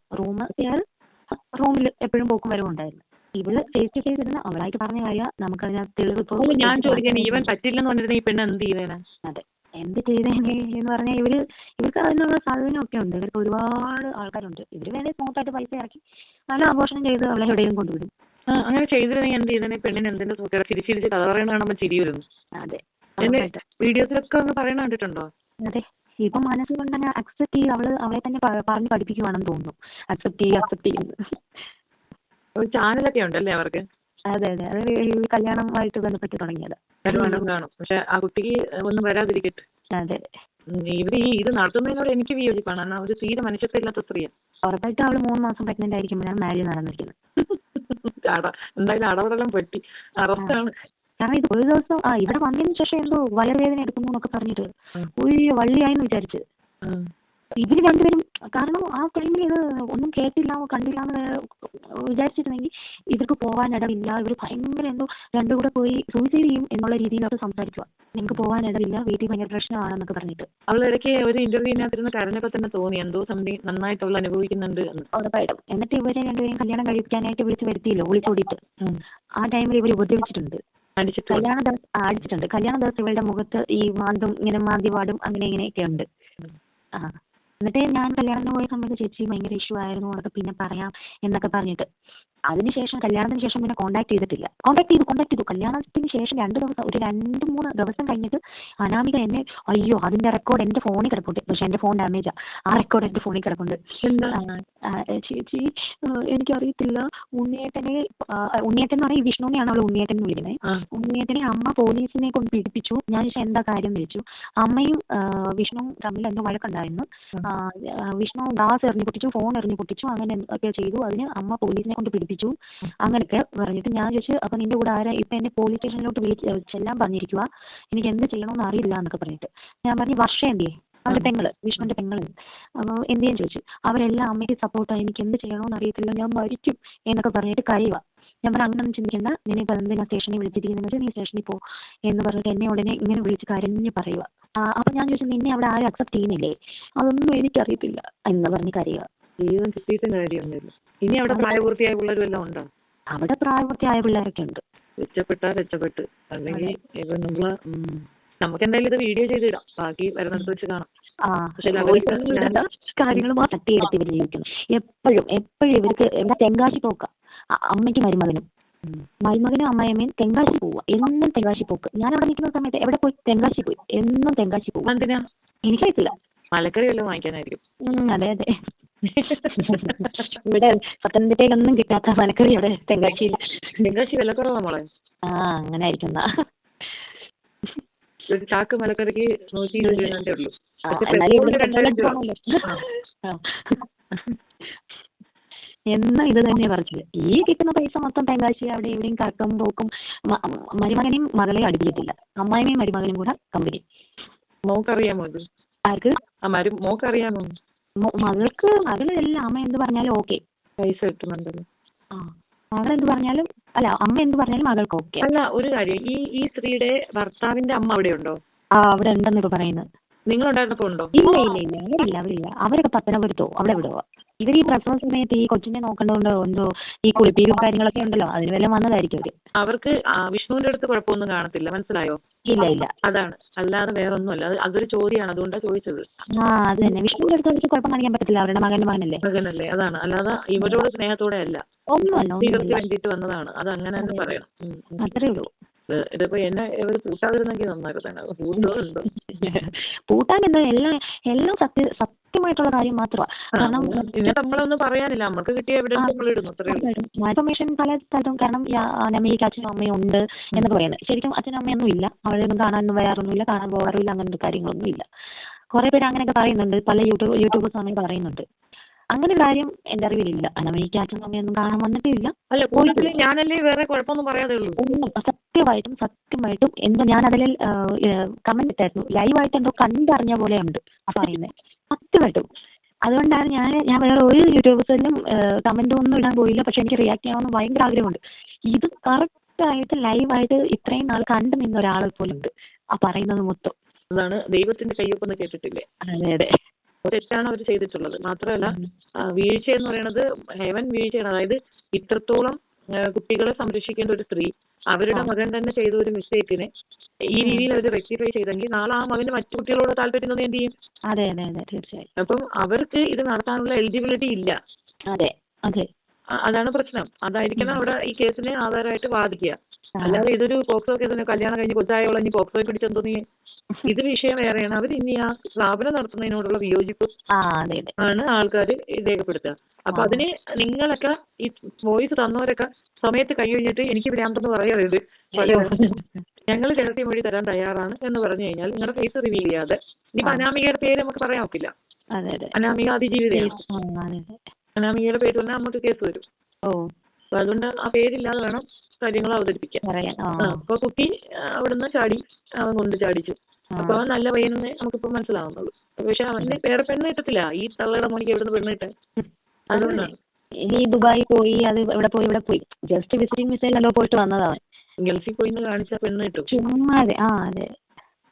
റൂമിൽ എപ്പോഴും പോക്കും വരവും ഉണ്ടായിരുന്നു. ഇവള് ഫേസ് ടു ഫേസ് ഇരുന്ന് അവളായിട്ട് പറഞ്ഞ കാര്യം നമുക്കതിനകത്ത് തെളിവ്. ഞാൻ ചോദിക്കാൻ, ഇവൻ പറ്റില്ലെന്ന് പറഞ്ഞിരുന്ന ഈ പെണ്ണ് എന്ത് ചെയ്തേനെ? അതെ, എന്ത് ചെയ്തേനെ എന്ന് പറഞ്ഞാൽ ഇവർക്ക് അതിനുള്ള സാധനമൊക്കെ ഉണ്ട്. ഇവർക്ക് ഒരുപാട് ആൾക്കാരുണ്ട്. ഇവര് വേണേൽ സ്മൂത്തായിട്ട് പൈസ ഇറക്കി നല്ല ആഘോഷം ചെയ്ത് അവളെ എവിടെയും കൊണ്ടുവിടും. അങ്ങനെ ചെയ്തിരുന്നെങ്കിൽ എന്ത് ചെയ്തേനെ? പെണ്ണിന് എന്തിന്റെ സുഖം? ചിരിച്ചിരിച്ച് കഥ പറയണ കാണുമ്പോൾ ചിരി വരുന്നു. അതെ, വീഡിയോസിലൊക്കെ ഒന്ന് പറയണ കണ്ടിട്ടുണ്ടോ? അതെ, ഇപ്പൊ മനസ്സുകൊണ്ടങ്ങനെ അക്സെപ്റ്റ് ചെയ്ത് അവളെ തന്നെ പറഞ്ഞ് പഠിപ്പിക്കുവാണെന്ന് തോന്നുന്നു. അക്സെപ്റ്റ് ചെയ്യുന്നു. ഒരു ചാനലൊക്കെ ഉണ്ടല്ലേ അവർക്ക്? അതെ, അത് കല്യാണമായിട്ട് ബന്ധപ്പെട്ട് തുടങ്ങിയത്. കാണും. പക്ഷെ ആ കുട്ടിക്ക് ഒന്നും വരാതിരിക്കട്ടെ. അതെ, ഇവര് ഇത് നടത്തുന്നതിനോട് എനിക്ക് വിയോജിപ്പാണ്. ഒരു തീരെ മനുഷ്യത്വം ഇല്ലാത്ത സ്ത്രീയാണ്. ഉറപ്പായിട്ടും അവള് 3 മാസം പ്രഗ്നന്റ് ആയിരിക്കുമ്പോഴാണ് മാരേജ് നടന്നിരിക്കുന്നത്. എന്തായാലും അടവെല്ലാം പെട്ടി അറസ്റ്റാണ്. കാരണം ഇത് ഒരു ദിവസം ഇവിടെ വന്നതിന് ശേഷം എന്തോ വയറുവേദന എടുക്കുന്നു എന്നൊക്കെ പറഞ്ഞിട്ട് ഉയ്യോ വള്ളിയായെന്ന് വിചാരിച്ച് ഇവര് രണ്ടുപേരും. കാരണം ആ ടൈമിൽ ഇത് ഒന്നും കേട്ടില്ല കണ്ടില്ല എന്ന് വിചാരിച്ചിരുന്നെങ്കിൽ ഇവർക്ക് പോകാനിടവില്ല. ഇവർ ഭയങ്കര എന്തോ രണ്ടും കൂടെ പോയി സൂയിസൈഡ് ചെയ്യും എന്നുള്ള രീതിയിലൊക്കെ സംസാരിക്കുക. നിങ്ങൾക്ക് പോകാനിടവില്ല, വീട്ടിൽ ഭയങ്കര പ്രശ്നമാണെന്നൊക്കെ പറഞ്ഞിട്ട്. അവളിടയ്ക്ക് ഒരു ഇന്റർവ്യൂവിനകത്തിരുന്ന് കരഞ്ഞപ്പോൾ തന്നെ തോന്നി എന്തോ സംതിങ് നന്നായിട്ട് അവൾ അനുഭവിക്കുന്നുണ്ട്. ഉറപ്പായിട്ടും. എന്നിട്ട് ഇവരെ രണ്ടുപേരും കല്യാണം കഴിക്കാനായിട്ട് വിളിച്ച് വരുത്തിയില്ലോ, വിളിച്ചോടിയിട്ട്. ആ ടൈമിൽ ഇവർ ഉപദ്രവിച്ചിട്ടുണ്ട്, അടിച്ചിട്ടുണ്ട്. കല്യാണ ദിവസം ഇവരുടെ മുഖത്ത് ഈ മാന്തും ഇങ്ങനെ മാന്തിപാടും അങ്ങനെ ഇങ്ങനെയൊക്കെ ഉണ്ട്. എന്നിട്ട് ഞാൻ കല്യാണത്തിന് പോയ സമയത്ത് ചേച്ചി ഭയങ്കര ഇഷ്യൂ ആയിരുന്നു, അതൊക്കെ പിന്നെ പറയാം എന്നൊക്കെ പറഞ്ഞിട്ട് അതിനുശേഷം കല്യാണത്തിന് ശേഷം പിന്നെ കോൺടാക്ട് ചെയ്തിട്ടില്ല. കോൺടാക്ട് ചെയ്തു കല്യാണത്തിന് ശേഷം 2-3 ദിവസം കഴിഞ്ഞിട്ട് അനാമിക എന്നെ അയ്യോ അതിന്റെ റെക്കോർഡ് എന്റെ ഫോണിൽ കിടപ്പുണ്ട്. പക്ഷെ എന്റെ ഫോൺ ഡാമേജാ. ആ റെക്കോർഡ് എന്റെ ഫോണിൽ കിടപ്പുണ്ട്. ചേച്ചി എനിക്കറിയത്തില്ല, ഉണ്ണിയേട്ടൻ എന്ന് പറഞ്ഞാൽ വിഷ്ണുവിനെയാണ് അവൾ ഉണ്ണിയേട്ടൻ എന്ന് വിളിക്കുന്നത്. ഉണ്ണിയേട്ടനെ അമ്മ പോലീസിനെ കൊണ്ട് പീഡിപ്പിച്ചു. ഞാൻ ചോദിച്ചാൽ എന്താ കാര്യം വിളിച്ചു. അമ്മയും വിഷ്ണുവും തമ്മിൽ എന്തോ വഴക്കുണ്ടായിരുന്നു. വിഷ്ണു ഗ്ലാസ് എറിഞ്ഞു പൊട്ടിച്ചു, ഫോൺ എറിഞ്ഞു പൊട്ടിച്ചു, അങ്ങനെ ഒക്കെ ചെയ്തു. അതിന് അമ്മ പോലീസിനെ കൊണ്ട് പിടിപ്പിച്ചു അങ്ങനെയൊക്കെ പറഞ്ഞിട്ട് ഞാൻ ചോദിച്ചു അപ്പൊ നിന്റെ കൂടെ ആരാ ഇപ്പൊ എന്നെ പോലീസ് സ്റ്റേഷനിലോട്ട് ചെല്ലാൻ പറഞ്ഞിരിക്കുക, എനിക്ക് എന്ത് ചെയ്യണമെന്ന് അറിയില്ല എന്നൊക്കെ പറഞ്ഞിട്ട് ഞാൻ പറഞ്ഞു വർഷ എന്തിയെ അവരുടെ പെങ്ങള് വിഷ്ണുവിന്റെ പെങ്ങള് എന്ത് ചെയ്യാൻ ചോദിച്ചു. അവരെല്ലാം അമ്മയ്ക്ക് സപ്പോർട്ടാണ്, എനിക്ക് എന്ത് ചെയ്യണമെന്ന് അറിയത്തില്ല, ഞാൻ മരിക്കും എന്നൊക്കെ പറഞ്ഞിട്ട് കരയുക. ഞാൻ പറഞ്ഞു അങ്ങനെ ചിന്തിക്കേണ്ട, നിന്നെ ഇപ്പൊ എന്തിനാ സ്റ്റേഷനിൽ വിളിച്ചിരിക്കുന്നത്, നീ സ്റ്റേഷനിൽ പോ എന്ന് പറഞ്ഞിട്ട് എന്നെ ഉടനെ ഇങ്ങനെ വിളിച്ച് കരഞ്ഞ് പറയുക. അപ്പൊ ഞാൻ ചോദിച്ചു നിന്നെ അവിടെ ആരും അക്സെപ്റ്റ് ചെയ്യുന്നില്ലേ, അതൊന്നും എനിക്കറിയത്തില്ല എന്ന് പറഞ്ഞ് കരയുക. ഇനി അവിടെ പ്രായപൂർത്തിയായ പിള്ളേരെല്ലാം ഉണ്ടോ? അവിടെ പ്രായപൂർത്തിയായ പിള്ളേരൊക്കെ ഉണ്ട്. രക്ഷപ്പെട്ട് അല്ലെങ്കിൽ നമുക്ക് എന്തായാലും ഇത് വീഡിയോ ചെയ്തിടാം, ബാക്കി വരുന്നിടത്ത് വെച്ച് കാണാം. കാര്യങ്ങൾ തട്ടിയെടുത്ത് ഇവർ ജീവിക്കുന്നു. എപ്പോഴും ഇവർക്ക് എന്താ തെങ്കാശി പോക്ക. അമ്മയ്ക്ക് മരുമകനും അമ്മയമ്മയും തെങ്കാശി പോവുക, എന്നും തെങ്കാശി പോക്ക്. ഞാൻ അവിടെ നിൽക്കുന്ന സമയത്ത് എവിടെ പോയി തെങ്കാശി പോയി, എന്നും തെങ്കാശി പോകും. എന്തിനാ എനിക്കറിയത്തില്ല, മലക്കറി വല്ലതും വാങ്ങിക്കാനായിരിക്കും. അതെ ഇവിടെ പത്തനംതിട്ടയിലൊന്നും കിട്ടാത്ത മലക്കറി അവിടെ തെങ്കാശിയിൽ. തെങ്കാശി വിലക്കുറവാ മോളെ. അങ്ങനെ ആയിരിക്കുന്ന ഒരു ചാക്ക് മലക്കറിക്ക് 120 ഉള്ളൂ. എന്നാ ഇത് തന്നെ പറിച്ചില്ല. ഈ കിട്ടുന്ന പൈസ മൊത്തം തെങ്കാശി അവിടെ ഇവിടെയും കറക്കം പോക്കും. മരുമകനെയും മകളെ അടുപ്പിച്ചിട്ടില്ല, അമ്മായിനെയും മരുമകനും കൂടെ കമ്പനി. മോക്കറിയാമോ ഇത്? ആർക്ക്? മോക്കറിയാമോ? മകളെല്ലാം അമ്മ എന്ത് പറഞ്ഞാലും ഓക്കെ, പൈസ കിട്ടുന്നുണ്ടല്ലോ. മകൾ എന്ത് പറഞ്ഞാലും അല്ല അമ്മ എന്ത് പറഞ്ഞാലും മകൾക്ക് ഓക്കെ. അല്ല ഒരു കാര്യം, ഈ സ്ത്രീയുടെ ഭർത്താവിന്റെ അമ്മ അവിടെ ഉണ്ടോ? അവിടെ ഉണ്ടെന്ന് ഇപ്പൊ പറയുന്നത്. നിങ്ങളുണ്ടായിരുന്നപ്പോ ഉണ്ടോ? ഇല്ല അവരില്ല. അവരൊക്കെ പത്തനംതിട്ട അവിടെ വിടുക. ഇവർ ഈ പ്രസവ സമയത്ത് ഈ കൊച്ചിനെ നോക്കേണ്ടതുകൊണ്ട് എന്തോ ഈ കുളിപ്പീരും കാര്യങ്ങളൊക്കെ ഉണ്ടല്ലോ, അതിന് വല്ലതും വന്നതായിരിക്കും അവർക്ക്. വിഷ്ണുവിന്റെ അടുത്ത് കുഴപ്പമൊന്നും കാണത്തില്ല, മനസ്സിലായോ? ഇല്ല അതാണ്, അല്ലാതെ വേറൊന്നും അല്ല. അതൊരു ചോദ്യമാണ്, അതുകൊണ്ടാണ് ചോദിച്ചത്. അത് തന്നെ. വിഷ്ണുവിന്റെ അടുത്ത് എനിക്ക് കുഴപ്പം കാണിക്കാൻ പറ്റത്തില്ല, അവരുടെ മകനല്ലേ. അതാണ്, അല്ലാതെ ഇവരോട് സ്നേഹത്തോടെ അല്ല, ഒന്നുമല്ല വേണ്ടിട്ട് വന്നതാണ്. അത് അങ്ങനെ തന്നെ പറയണം. അത്രേ ഉള്ളൂ. ഇതിപ്പോ എന്നെ ഇവർ പൂട്ടാതിരുന്നെങ്കിൽ നന്നായിരുന്നു. പൂട്ടാനെന്താ, എല്ലാം സത്യമായിട്ടുള്ള കാര്യം മാത്രമാണ്. കാരണം നമ്മളൊന്നും പറയാനില്ല, നമുക്ക് കിട്ടിയ എവിടെയും ഇൻഫർമേഷൻ പല സ്ഥലത്തും. കാരണം അമേരിക്ക അച്ഛനും അമ്മയും ഉണ്ട് എന്ന് പറയുന്നത്. ശരിക്കും അച്ഛനും അമ്മയൊന്നും ഇല്ല, അവരൊന്നും കാണാനൊന്നും വരാറൊന്നുമില്ല, കാണാൻ പോകാറില്ല, അങ്ങനത്തെ കാര്യങ്ങളൊന്നും ഇല്ല. കുറെ പേര് അങ്ങനെയൊക്കെ പറയുന്നുണ്ട്, പല യൂട്യൂബേഴ്സ് അങ്ങനെ പറയുന്നുണ്ട്. അങ്ങനെ കാര്യം എന്റെ അറിവിലില്ല. അമേരിക്ക അച്ഛനും അമ്മയൊന്നും കാണാൻ വന്നിട്ടില്ല. ഞാനല്ലേ വേറെ കുഴപ്പമൊന്നും പറയാതെ ഉള്ളൂ. സത്യമായിട്ടും എന്തോ ഞാൻ അതിൽ കമന്റ് ഇട്ടായിരുന്നു, ലൈവായിട്ട് എന്തോ കണ്ടറിഞ്ഞ പോലെ ഉണ്ട് പറയുന്നത്, സത്യമായിട്ടും. അതുകൊണ്ടാണ് ഞാൻ വേറെ ഒരു യൂട്യൂബേഴ്സിനും കമന്റ് ഒന്നും ഇടാൻ പോയില്ല. പക്ഷെ എനിക്ക് റിയാക്ട് ചെയ്യാമെന്ന് ഭയങ്കര ആഗ്രഹമുണ്ട്. ഇത് കറക്റ്റായിട്ട് ലൈവായിട്ട് ഇത്രയും നാൾ കണ്ടു നിന്ന ഒരാൾ പോലുണ്ട് പറയുന്നത് മൊത്തം. അതാണ് ദൈവത്തിന്റെ കയ്യൊപ്പെന്ന് കേട്ടിട്ടില്ലേ? അതെ തെറ്റാണ് അവർ ചെയ്തിട്ടുള്ളത്. മാത്രമല്ല വീഴ്ച എന്ന് പറയുന്നത് ഹെവൻ വീഴ്ചയാണ്. അതായത് ഇത്രത്തോളം കുട്ടികളെ സംരക്ഷിക്കേണ്ട ഒരു സ്ത്രീ അവരുടെ മകൻ തന്നെ ചെയ്ത ഒരു മിസ്റ്റേക്കിനെ ഈ രീതിയിൽ അവർ റെക്ടിഫൈ ചെയ്തെങ്കിൽ നാളെ ആ മകന് മറ്റു കുട്ടികളോട് താല്പര്യം എന്ത് ചെയ്യും? അതെ തീർച്ചയായും. അപ്പം അവർക്ക് ഇത് നടത്താനുള്ള എലിജിബിലിറ്റി ഇല്ല. അതെ അതാണ് പ്രശ്നം. അതായിരിക്കണം അവിടെ ഈ കേസിനെ ആധാരമായിട്ട് വാദിക്കുക. അല്ലാതെ ഇതൊരു പോക്സോ കേസിന് കല്യാണം കഴിഞ്ഞ് കൊച്ചായോളം ഇനി പോക്സോ പിടിച്ചെന്തോ നീ, ഇത് വിഷയം വേറെയാണ്. അവർ ഇനി ആ സ്ഥാപനം നടത്തുന്നതിനോടുള്ള വിയോജിപ്പ് ആണ് ആൾക്കാർ രേഖപ്പെടുത്തുക. അപ്പൊ അതിന് നിങ്ങളൊക്കെ ഈ വോയിസ് തന്നവരൊക്കെ സമയത്ത് കഴിഞ്ഞിട്ട് എനിക്ക് ഭ്രാന്തെന്ന് പറയരുത്. ഞങ്ങൾ രഹസ്യ മൊഴി തരാൻ തയ്യാറാണ് എന്ന് പറഞ്ഞു കഴിഞ്ഞാൽ നിങ്ങളുടെ ഫേസ് റിവീൽ ചെയ്യാതെ, ഇനിയിപ്പോ അനാമികയുടെ പേര് നമുക്ക് പറയാൻ ഒക്കില്ല. അനാമിക അതിജീവിതയാണ്. അനാമികയുടെ പേര് പറഞ്ഞാൽ നമുക്ക് കേസ് വരും. അപ്പൊ അതുകൊണ്ട് ആ പേരില്ലാതെ വേണം കാര്യങ്ങൾ അവതരിപ്പിക്കാം. പറയാൻ. അപ്പൊ കുട്ടി അവിടുന്ന് ചാടി, അവൻ കൊണ്ട് ചാടിച്ചു. അപ്പൊ അവൻ നല്ല പയ്യനെന്ന് നമുക്കിപ്പോ മനസ്സിലാവുന്നുള്ളൂ. പക്ഷെ അവന് വേറെ പെണ്ണ് കിട്ടത്തില്ല. ഈ തള്ളയുടെ മോനിക്ക് എവിടുന്ന് പെണ്ണ് കിട്ടാൻ? അതുകൊണ്ടാണ് ഈ ദുബായി പോയി, അത് ഇവിടെ പോയി ഇവിടെ പോയി, ജസ്റ്റ് വിസിറ്റിംഗ് വിസയിലല്ലോ പോയിട്ട് വന്നതാണ്. ഗൾഫിൽ പോയി കാണിച്ച പെണ്ണ് കിട്ടും. ചുമ്മാതെ. അതെ.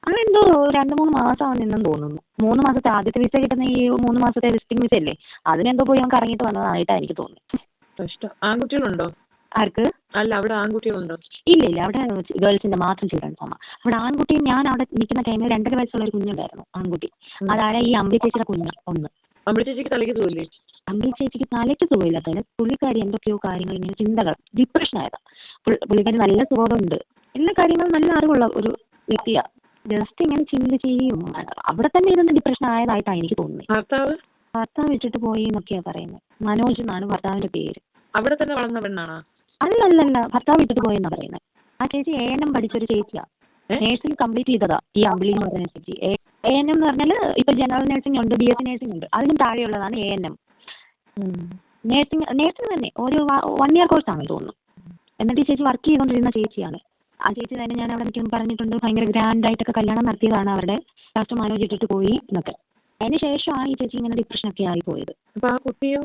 അതെന്തോ 2-3 മാസം അവൻ നിന്നെന്ന് തോന്നുന്നു. 3 മാസത്തെ ആദ്യത്തെ വിസ കിട്ടുന്ന ഈ 3 മാസത്തെ വിസിറ്റിംഗ് വിസ അല്ലേ, അതിനെന്തോ പോയി അവൻ കറങ്ങിയിട്ട് വന്നതായിട്ടാണ് എനിക്ക് തോന്നുന്നത്. കഷ്ടം. ആൺകുട്ടികളുണ്ടോ? ആർക്ക്? അല്ല, അവിടെ ആൺകുട്ടികളുണ്ടോ? ഇല്ല, അവിടെ ഗേൾസിന്റെ മാത്രം ചിൽഡ്രൻസ് ഹോമാ. അവിടെ ആൺകുട്ടി, ഞാൻ അവിടെ നിൽക്കുന്ന ടൈമിൽ 2.5 വയസ്സുള്ള ഒരു കുഞ്ഞുണ്ടായിരുന്നു, ആൺകുട്ടി. അതായത് ഈ അമ്പി ചേച്ചിയുടെ കുഞ്ഞ് ഒന്ന്. അമ്പി ചേച്ചിക്ക് തലയ്ക്ക് സുഖമില്ലേ? അമ്പി ചേച്ചിക്ക് തലയ്ക്ക് സുഖമില്ലാത്തതിന് പുള്ളിക്കാരി എന്തൊക്കെയോ കാര്യങ്ങൾ, ഇങ്ങനെ ചിന്തകൾ, ഡിപ്രഷൻ ആയതാ. പുള്ളിക്കാരി നല്ല സുഖമുണ്ട്, എല്ലാ കാര്യങ്ങളും നല്ല അറിവുള്ള ഒരു വ്യക്തിയാ. ജസ്റ്റ് ഇങ്ങനെ ചിന്തിക്കുകയും അവിടെ തന്നെ ഇരുന്ന് ഡിപ്രഷൻ ആയതായിട്ടാണ് എനിക്ക് തോന്നുന്നത്. ഭർത്താവ് ഇട്ടിട്ട് പോയി എന്നൊക്കെയാ പറയുന്നത്. മനോജ് എന്നാണ് ഭർത്താവിന്റെ പേര്. അവിടെ തന്നെ വളർന്ന പെണ്ണാണോ? അല്ലല്ല, ഭർത്താവ് ഇട്ടിട്ട് പോയെന്നാ പറയുന്നത്. ആ ചേച്ചി ANM പഠിച്ചൊരു ചേച്ചിയാ. നേഴ്സിംഗ് കംപ്ലീറ്റ് ചെയ്തതാ ഈ അമ്പിളി എന്ന് പറഞ്ഞ ചേച്ചി. ANM എന്ന് പറഞ്ഞാൽ ഇപ്പൊ ജനറൽ നഴ്സിംഗ് ഉണ്ട്, BSc നഴ്സിംഗ് ഉണ്ട്, അതിനും താഴെയുള്ളതാണ് ANM. നേഴ്സിംഗ് തന്നെ ഒരു 1 year കോഴ്സാണെന്ന് തോന്നുന്നു. എന്നിട്ട് ഈ ചേച്ചി വർക്ക് ചെയ്തുകൊണ്ടിരുന്ന ചേച്ചിയാണ്. ആ ചേച്ചി തന്നെ ഞാൻ അവിടെ നിൽക്കുമ്പോൾ പറഞ്ഞിട്ടുണ്ട്, ഭയങ്കര ഗ്രാൻഡ് ആയിട്ടൊക്കെ കല്യാണം നടത്തിയതാണ് അവരുടെ. ലാസ്റ്റ് മനോജ് ഇട്ടിട്ട് പോയി എന്നൊക്കെ. അതിന് ശേഷമാണ് ഈ ചേച്ചി ഇങ്ങനെ ഡിപ്രഷനൊക്കെ ആയി പോയത്. അപ്പൊ ആ കുട്ടിയോ?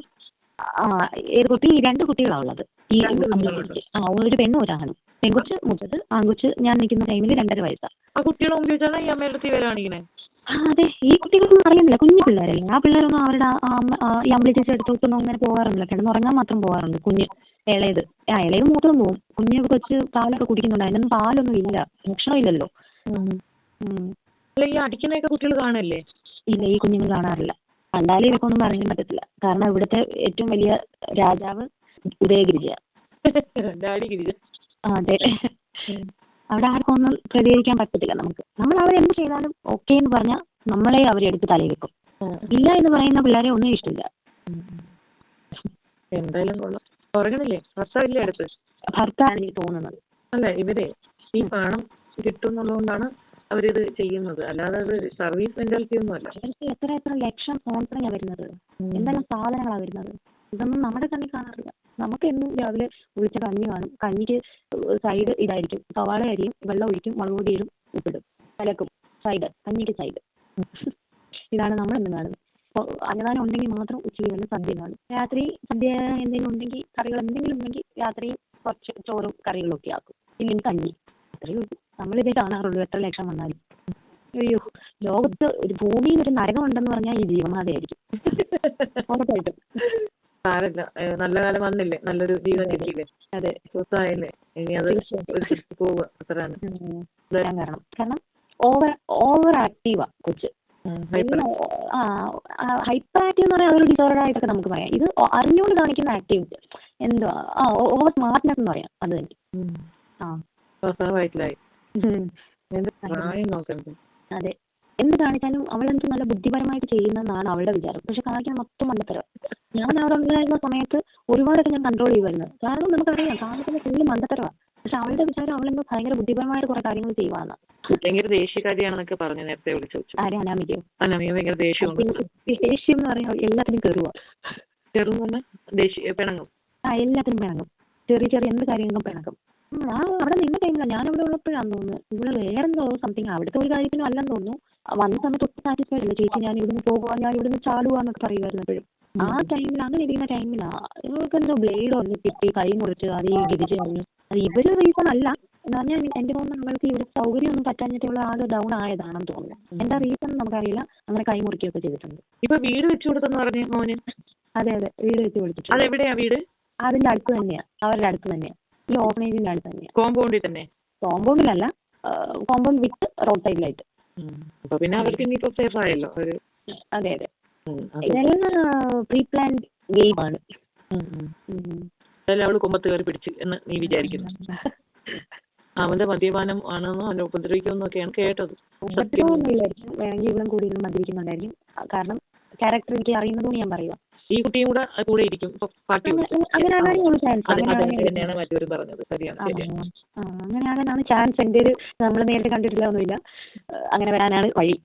ഏത് കുട്ടി? 2 കുട്ടികളാണ് ഉള്ളത്. ഒരു പെണ്ണും ഒരാണും. പെൺകുച്ച് മൂത്തത്, ആൺകുച്ച് ഞാൻ നിൽക്കുന്ന ടൈമിൽ 2.5 വയസ്സാണ്. ആ കുട്ടികളെ ഉപയോഗിച്ചാണ് ഈ അമ്മയുടെ വരാണിങ്ങനെ. അതെ, ഈ കുട്ടികളൊന്നും അറിയുന്നില്ല, കുഞ്ഞു പിള്ളേരല്ലേ. ആ പിള്ളേരൊന്നും അവരുടെ ഈ അമ്പലി ചേച്ചി എടുത്തോട്ടൊന്നും അങ്ങനെ പോകാറില്ല. കിടന്നുറങ്ങാൻ മാത്രം പോകാറുണ്ട്. കുഞ്ഞ് ഇളയത് മൂത്തതും പോവും. കുഞ്ഞ് കൊച്ച് പാലൊക്കെ കുടിക്കുന്നുണ്ട്. അതിനൊന്നും പാലൊന്നും ഇല്ല, ഭക്ഷണം ഇല്ലല്ലോ. ഈ അടിക്കുന്നൊക്കെ കുട്ടികൾ കാണല്ലേ? ഇല്ല, ഈ കുഞ്ഞുങ്ങൾ കാണാറില്ല. കണ്ടാലും ഇവർക്കൊന്നും പറയാൻ പറ്റത്തില്ല. കാരണം ഇവിടുത്തെ ഏറ്റവും വലിയ രാജാവ് ഉദയഗിരിജയാണ്. അതെ, അവിടെ ആർക്കും ഒന്നും പ്രതികരിക്കാൻ പറ്റത്തില്ല നമുക്ക്. നമ്മൾ അവരെന്ത് ചെയ്താലും ഓക്കെ എന്ന് പറഞ്ഞാൽ നമ്മളെ അവരെടുത്ത് തലയിൽ വെക്കും. ഇല്ല എന്ന് പറയുന്ന പിള്ളേരെ ഒന്നും ഇഷ്ടമില്ല. എന്തായാലും ഭർത്താവ് എനിക്ക് തോന്നുന്നത്. അല്ല, ഇവരെ ഈ പണം കിട്ടുന്നുള്ളതുകൊണ്ടാണ് അവരിത് ചെയ്യുന്നത്, അല്ലാതെ സർവീസ് മെന്റാലിറ്റി ഒന്നും അല്ല. എത്ര ലക്ഷം ഫോൺസിലാണ് വരുന്നത്, എന്തെല്ലാം സാധനങ്ങളാണ് വരുന്നത്. ഇതൊന്നും നമ്മുടെ കണ്ണിൽ കാണാറില്ല. നമുക്ക് എന്നും രാവിലെ ഒഴിച്ച കഞ്ഞി കാണും. കഞ്ഞിക്ക് സൈഡ് ഇതായിരിക്കും, സവാള അരിയും, വെള്ളം ഒഴിക്കും, മുളക് പൊടിയിലും ഉപ്പിടും, കലക്കും. Side, കഞ്ഞിക്ക് side. ഇതാണ് നമ്മൾ ഇന്ന് കാണുന്നത്. അപ്പോൾ അന്നദാനം ഉണ്ടെങ്കിൽ മാത്രം ഉച്ചയ്ക്ക് വന്ന് സദ്യ കാണും. രാത്രി സദ്യ എന്തെങ്കിലും ഉണ്ടെങ്കിൽ, കറികൾ എന്തെങ്കിലും ഉണ്ടെങ്കിൽ രാത്രി കുറച്ച് ചോറും കറികളും ഒക്കെ ആക്കും. ഇല്ലെങ്കിൽ കഞ്ഞി. അത്രയേ ഉള്ളൂ. നമ്മളിതേ കാണാറുള്ളൂ എത്ര ലക്ഷം വന്നാലും. അയ്യോ, ലോകത്ത് ഒരു ഭൂമിയിൽ ഒരു നരകം ഉണ്ടെന്ന് പറഞ്ഞാൽ ഈ ജീവമാതയായിരിക്കും. ഉറപ്പായിട്ടും. നല്ല കാലം വന്നില്ലേ, നല്ലൊരു ജീവിതം കിട്ടിയില്ലേ? അതെ, സ്വത്തായല്ലേ. ഇനി അത് പോവുക അത്രയാണ്. കാരണം ഓവർ ആക്റ്റീവാ കൊച്ച്. ഹൈപ്പർ ആക്റ്റീവ് എന്ന് പറയാൻ അതൊരു ഡിസോർഡർ ആയിട്ടൊക്കെ നമുക്ക് പറയാം. ഇത് അറിഞ്ഞുകൊണ്ട് കാണിക്കുന്ന ആക്ടിവിറ്റി എന്തുവാ, ഓവർ സ്മാർട്ട്നെസ് എന്ന് പറയാം. അത് തന്നെ. അതെ, എന്ത് കാണിച്ചാലും അവളെന്തോ നല്ല ബുദ്ധിപരമായിട്ട് ചെയ്യുന്നതെന്നാണ് അവളുടെ വിചാരം. പക്ഷെ കാണിക്കാൻ മൊത്തം മണ്ടത്തരം. ഞാൻ അവിടെ ഉണ്ടായിരുന്ന സമയത്ത് ഒരുപാടൊക്കെ ഞാൻ കൺട്രോൾ ചെയ്യുമായിരുന്നു. കാരണം നമുക്കറിയാം കാണിക്കുന്ന ഫുള്ള് മണ്ടത്തരമാണ്. പക്ഷെ അവളുടെ വിചാരം അവളെന്തോ ഭയങ്കര ബുദ്ധിപരമായിട്ട് കുറെ കാര്യങ്ങൾ ചെയ്യുവാണ്. ഭയങ്കര ദേഷ്യക്കാരിയാണെന്നൊക്കെ പറഞ്ഞു നേരത്തെ വിളിച്ചു. അനാമികയോ? അനാമിക ഭയങ്കര ദേഷ്യം എന്ന് പറയാം. എല്ലാത്തിനും കയറുക. പിണങ്ങും. എല്ലാത്തിനും പിണങ്ങും. ചെറിയ എന്ത് കാര്യങ്ങളും പിണങ്ങും. അവിടെ നിന്ന ടൈമില്ല, ഞാൻ അവിടെ ഉള്ളപ്പോഴാന്ന് തോന്നുന്നു. ഇവിടെ വേറെന്തോ സംതിങ്, അവിടുത്തെ ഒരു കാര്യത്തിനും അല്ലെന്ന് തോന്നുന്നു. വന്ന സമയത്ത് ഒട്ടും സാറ്റിസ്ഫൈഡ് അല്ല. ചേച്ചി ഞാൻ ഇവിടുന്ന് പോകുക, ഞാൻ ഇവിടുന്ന് ചാടുവാന്നൊക്കെ പറയുമായിരുന്നു എപ്പോഴും. ആ ടൈമിൽ, അങ്ങനെ ഇരിക്കുന്ന ടൈമിലാ ഇവർക്ക് എന്തോ ബ്ലേഡ് ഒന്ന് കിട്ടി, കൈ മുറിച്ച് അത് ഈ ഗിരിച്ച് കഴിഞ്ഞു. അത് ഇവര് റീസൺ അല്ല എന്ന് പറഞ്ഞാൽ എന്റെ തോന്നുന്നു നമ്മൾക്ക് ഇവിടെ സൗകര്യം ഒന്നും പറ്റാഞ്ഞിട്ടുള്ള ആകെ ഡൗൺ ആയതാണെന്ന് തോന്നുന്നു. എന്താ റീസൺ നമുക്കറിയില്ല. അങ്ങനെ കൈ മുറിക്കുകയൊക്കെ ചെയ്തിട്ടുണ്ട്. ഇപ്പൊ വീട് വെച്ചു കൊടുത്തെന്ന് പറഞ്ഞു മോന്? അതെ, വീട് വെച്ച് കൊടുത്തിട്ടുണ്ട്. അതെവിടെയാ വീട്? അതിന്റെ അടുത്ത് തന്നെയാ, അവരുടെ അടുത്ത് തന്നെയാ, ഈ ഓർഫനേജിന്റെ അടുത്ത് തന്നെയാ. കോമ്പൗണ്ടിൽ തന്നെ? കോമ്പൗണ്ടിലല്ല, കോമ്പൗണ്ട് വിത്ത് റോഡ് സൈഡിലായിട്ട്. പിന്നെ അവർക്ക് ഇനിയിപ്പോ സേഫ് ആയല്ലോ. അതെ, ഇതെല്ലാം പ്രീ പ്ലാൻഡ് ഗെയിം ആണ്. അവള് കൊമ്പത്ത് കയറി പിടിച്ചു എന്ന് നീ വിചാരിക്കുന്നു? അവന്റെ മദ്യപാനം ആണെന്നോ അവനെ ഉപദ്രവിക്കുമെന്നൊക്കെയാണ് കേട്ടത്. ഉപദ്രവമൊന്നുമില്ലായിരിക്കും, വേണമെങ്കിൽ ഇവളും കൂടി മദ്യപിക്കുന്നുണ്ടായിരിക്കും. കാരണം ക്യാരക്ടർ എനിക്ക് അറിയുന്നതും ഞാൻ പറയുക. ഈ കുട്ടിയും കൂടെ ഇരിക്കും. അങ്ങനെയാണ് മറ്റൊരു പറഞ്ഞത്. അങ്ങനെയാകാനാണ് ചാൻസ്. എൻ്റെ ഒരു നമ്മൾ നേരത്തെ കണ്ടിട്ടില്ല ഒന്നുമില്ല. അങ്ങനെ വരാനാണ് വഴി.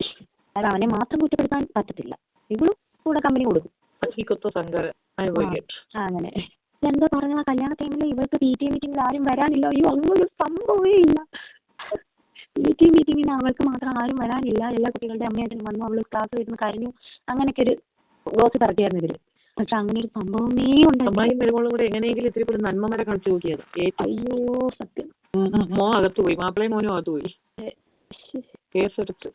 അത് അവനെ മാത്രം കുറ്റപ്പെടുത്താൻ പറ്റത്തില്ല. ഇവളും കൂടെ കമ്പനി കൊടുക്കും. അങ്ങനെ എന്താ പറഞ്ഞ കല്യാണ ടൈമിൽ ഇവർക്ക് PTA മീറ്റിംഗിൽ ആരും വരാനില്ല. അയ്യോ അങ്ങനൊരു സംഭവമേ ഇല്ല. PTA മീറ്റിംഗിന് അവൾക്ക് മാത്രം ആരും വരാനില്ല, എല്ലാ കുട്ടികളുടെ അമ്മയായിട്ടും വന്നു, അവള് ക്ലാസ് ഇരുന്ന് കരഞ്ഞു, അങ്ങനെയൊക്കെ ഒരു ഗോസിപ്പ് ഇറക്കിയായിരുന്നു ഇവര്. പക്ഷെ അങ്ങനെ ഒരു സംഭവമേ ഉണ്ടായി. അമ്മായിയും മരുമോളും കൂടെ എങ്ങനെയെങ്കിലും ഇത്തിരി പോലും നന്മ വരെ കാണിച്ചു നോക്കിയത്. അയ്യോ സത്യം. മോ അകത്ത് പോയി, മാപ്പിളയും മോനും അകത്ത് പോയി, കേസെടുത്ത്.